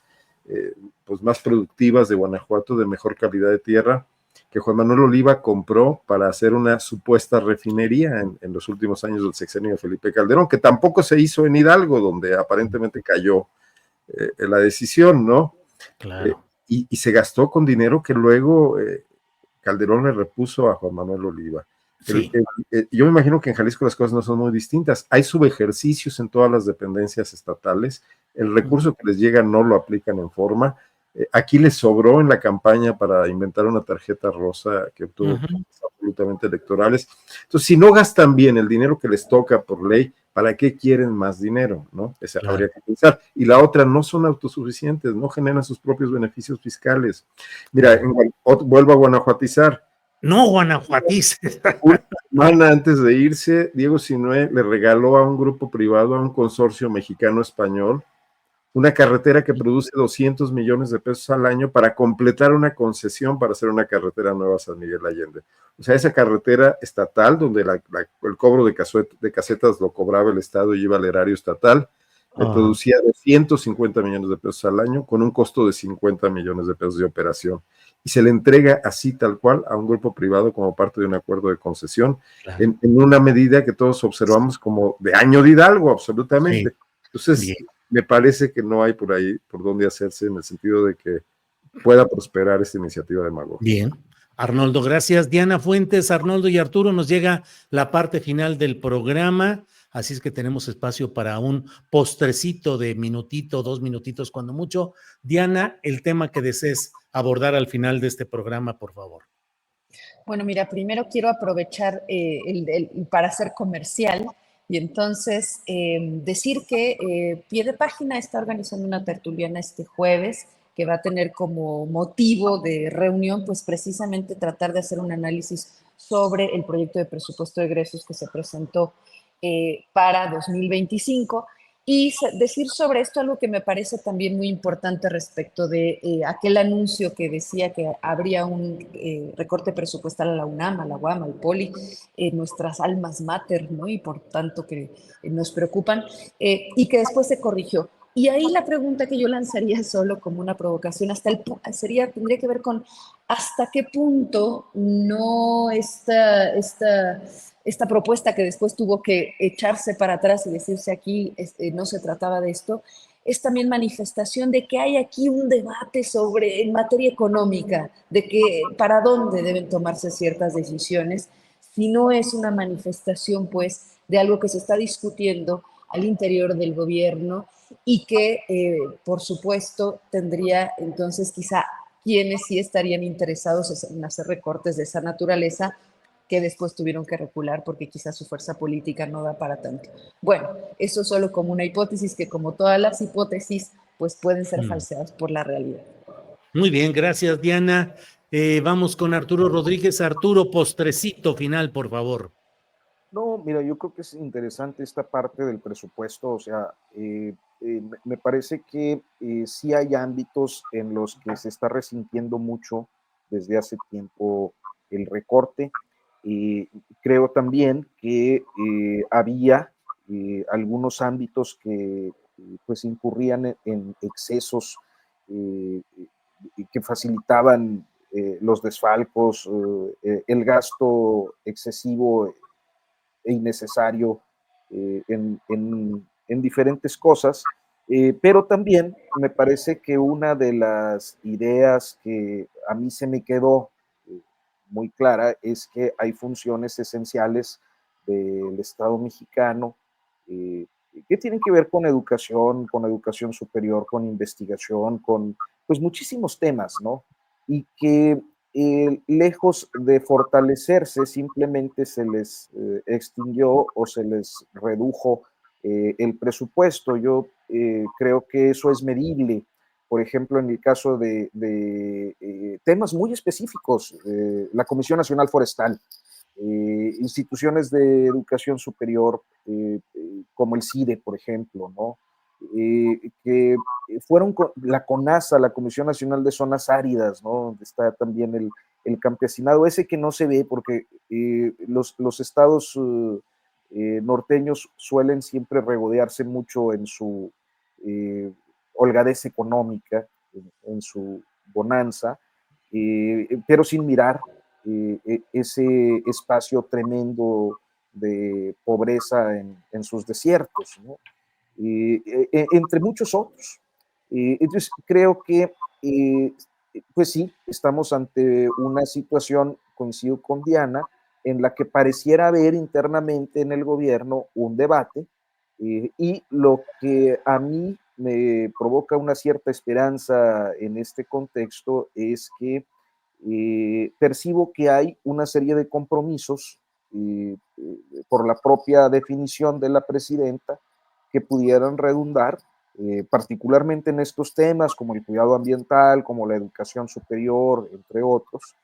productivas de Guanajuato, de mejor calidad de tierra, que Juan Manuel Oliva compró para hacer una supuesta refinería en los últimos años del sexenio de Felipe Calderón, que tampoco se hizo en Hidalgo, donde aparentemente cayó la decisión, ¿no? Claro. Y se gastó con dinero que luego Calderón le repuso a Juan Manuel Oliva. Sí. Yo me imagino que en Jalisco las cosas no son muy distintas. Hay subejercicios en todas las dependencias estatales. El recurso que les llega no lo aplican en forma. Aquí les sobró en la campaña para inventar una tarjeta rosa que obtuvo absolutamente electorales. Entonces, si no gastan bien el dinero que les toca por ley, ¿para qué quieren más dinero? ¿No? Esa Claro. habría que pensar. Y la otra, no son autosuficientes, no generan sus propios beneficios fiscales. Mira, vuelvo a guanajuatizar. No, guanajuatíes. Una semana antes de irse, Diego Sinue le regaló a un grupo privado, a un consorcio mexicano-español, una carretera que produce 200 millones de pesos al año para completar una concesión para hacer una carretera nueva a San Miguel Allende. O sea, esa carretera estatal, donde el cobro de casetas lo cobraba el Estado y iba al erario estatal, le producía 250 millones de pesos al año con un costo de 50 millones de pesos de operación. Y se le entrega así tal cual a un grupo privado como parte de un acuerdo de concesión, Claro. en una medida que todos observamos como de año de Hidalgo, absolutamente. Sí. Entonces, Bien. me parece que no hay por ahí por dónde hacerse en el sentido de que pueda prosperar esta iniciativa de Mago. Bien. Arnoldo, gracias. Diana Fuentes, Arnoldo y Arturo, nos llega la parte final del programa, así es que tenemos espacio para un postrecito de minutito, 2 minutitos cuando mucho. Diana, el tema que desees abordar al final de este programa, por favor. Bueno, mira, primero quiero aprovechar para hacer comercial y entonces decir que Pie de Página está organizando una tertuliana este jueves que va a tener como motivo de reunión, pues precisamente tratar de hacer un análisis sobre el proyecto de presupuesto de egresos que se presentó para 2025. Y decir sobre esto algo que me parece también muy importante respecto de aquel anuncio que decía que habría un recorte presupuestal a la UNAM, a la UAM, al POLI, nuestras almas mater, ¿no? Y por tanto que nos preocupan, y que después se corrigió. Y ahí la pregunta que yo lanzaría solo como una provocación tendría que ver con hasta qué punto no esta propuesta que después tuvo que echarse para atrás y decirse aquí no se trataba de esto, es también manifestación de que hay aquí un debate sobre en materia económica, de que para dónde deben tomarse ciertas decisiones, si no es una manifestación pues de algo que se está discutiendo al interior del gobierno y que por supuesto tendría entonces quizá quienes sí estarían interesados en hacer recortes de esa naturaleza que después tuvieron que recular porque quizás su fuerza política no da para tanto. Bueno, eso solo como una hipótesis que como todas las hipótesis pues pueden ser falseadas por la realidad. Muy bien, gracias Diana. Vamos con Arturo Rodríguez. Arturo, postrecito final, por favor. No, mira, yo creo que es interesante esta parte del presupuesto, o sea, me parece que sí hay ámbitos en los que se está resintiendo mucho desde hace tiempo el recorte. Creo también que había algunos ámbitos que pues incurrían en excesos que facilitaban los desfalcos, el gasto excesivo e innecesario en diferentes cosas, pero también me parece que una de las ideas que a mí se me quedó muy clara es que hay funciones esenciales del Estado mexicano eh, que tienen que ver con educación superior, con investigación, con pues muchísimos temas, ¿no? Y que lejos de fortalecerse, simplemente se les extinguió o se les redujo el presupuesto. Yo creo que eso es medible. Por ejemplo, en el caso de temas muy específicos, la Comisión Nacional Forestal, instituciones de educación superior como el CIDE, por ejemplo, ¿no? Que fueron la CONAZA, la Comisión Nacional de Zonas Áridas, ¿no? Donde está también el campesinado, ese que no se ve porque los estados norteños suelen siempre regodearse mucho en su holgadez económica, en su bonanza, pero sin mirar ese espacio tremendo de pobreza en sus desiertos, ¿no? Entre muchos otros. Entonces, creo que, pues sí, estamos ante una situación, coincido con Diana, en la que pareciera haber internamente en el gobierno un debate, y lo que a mí me provoca una cierta esperanza en este contexto es que percibo que hay una serie de compromisos por la propia definición de la presidenta que pudieran redundar, particularmente en estos temas como el cuidado ambiental, como la educación superior, entre otros,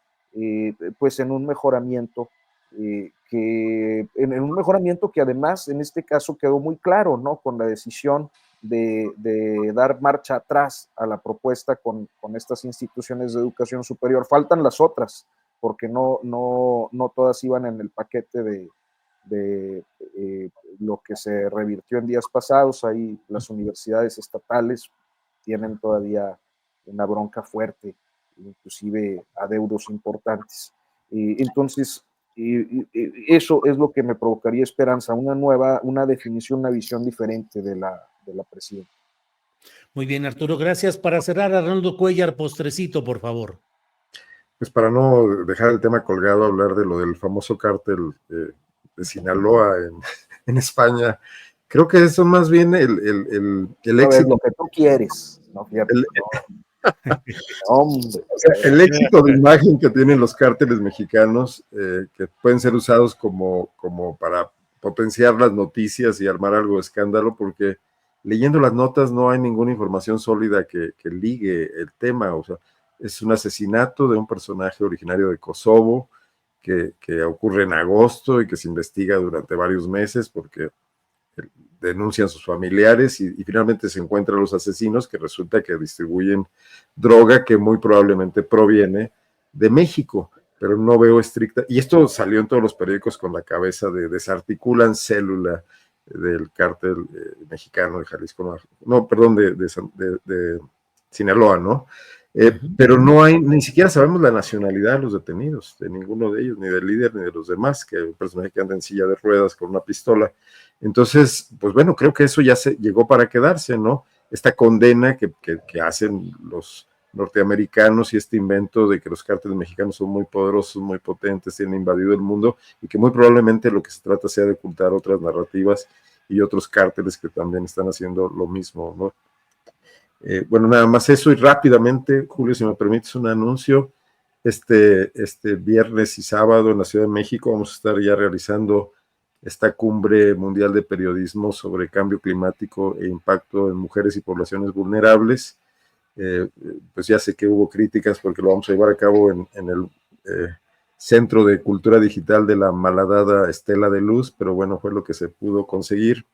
pues en un mejoramiento en un mejoramiento que además en este caso quedó muy claro, ¿no? Con la decisión de dar marcha atrás a la propuesta con estas instituciones de educación superior. Faltan las otras, porque no todas iban en el paquete de lo que se revirtió en días pasados. Ahí las universidades estatales tienen todavía una bronca fuerte, inclusive adeudos importantes. Entonces, eso es lo que me provocaría esperanza, una definición, una visión diferente de la presidenta. Muy bien, Arturo, gracias. Para cerrar, Arnoldo Cuellar, postrecito, por favor. Pues para no dejar el tema colgado, hablar de lo del famoso cártel de Sinaloa en España. Creo que eso más bien el éxito. Lo que tú quieres, ¿no? Fíjate, hombre. O sea, el éxito de imagen que tienen los cárteles mexicanos, que pueden ser usados como para potenciar las noticias y armar algo de escándalo, porque leyendo las notas no hay ninguna información sólida que ligue el tema. O sea, es un asesinato de un personaje originario de Kosovo que ocurre en agosto y que se investiga durante varios meses porque denuncian sus familiares y finalmente se encuentran los asesinos, que resulta que distribuyen droga que muy probablemente proviene de México, pero no veo estricta, y esto salió en todos los periódicos con la cabeza de desarticulan célula del cártel mexicano de Jalisco, no, perdón, de Sinaloa, ¿no? Pero no hay, ni siquiera sabemos la nacionalidad de los detenidos, de ninguno de ellos, ni del líder ni de los demás, que el personaje que anda en silla de ruedas con una pistola. Entonces, pues bueno, creo que eso ya se llegó para quedarse, ¿no? Esta condena que hacen los norteamericanos y este invento de que los cárteles mexicanos son muy poderosos, muy potentes, tienen invadido el mundo y que muy probablemente lo que se trata sea de ocultar otras narrativas y otros cárteles que también están haciendo lo mismo, ¿no? Bueno, nada más eso y rápidamente, Julio, si me permites un anuncio, este viernes y sábado en la Ciudad de México vamos a estar ya realizando esta cumbre mundial de periodismo sobre cambio climático e impacto en mujeres y poblaciones vulnerables. Pues ya sé que hubo críticas porque lo vamos a llevar a cabo en el Centro de Cultura Digital de la malhadada Estela de Luz, pero bueno, fue lo que se pudo conseguir,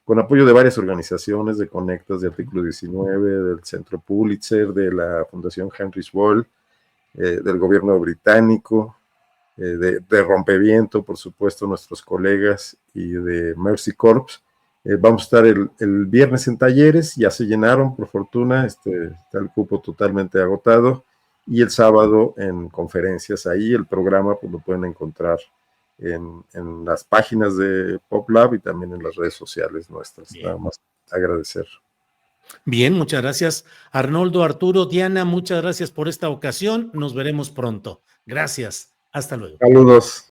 con apoyo de varias organizaciones, de Conectas, de Artículo 19, del Centro Pulitzer, de la Fundación Heinrich Böll, del gobierno británico, de Rompeviento, por supuesto, nuestros colegas, y de Mercy Corps. Vamos a estar el viernes en talleres, ya se llenaron, por fortuna, está el cupo totalmente agotado, y el sábado en conferencias. Ahí el programa pues lo pueden encontrar en las páginas de PopLab y también en las redes sociales nuestras. Bien. Nada más agradecer. Bien, muchas gracias, Arnoldo, Arturo, Diana, muchas gracias por esta ocasión. Nos veremos pronto. Gracias. Hasta luego. Saludos.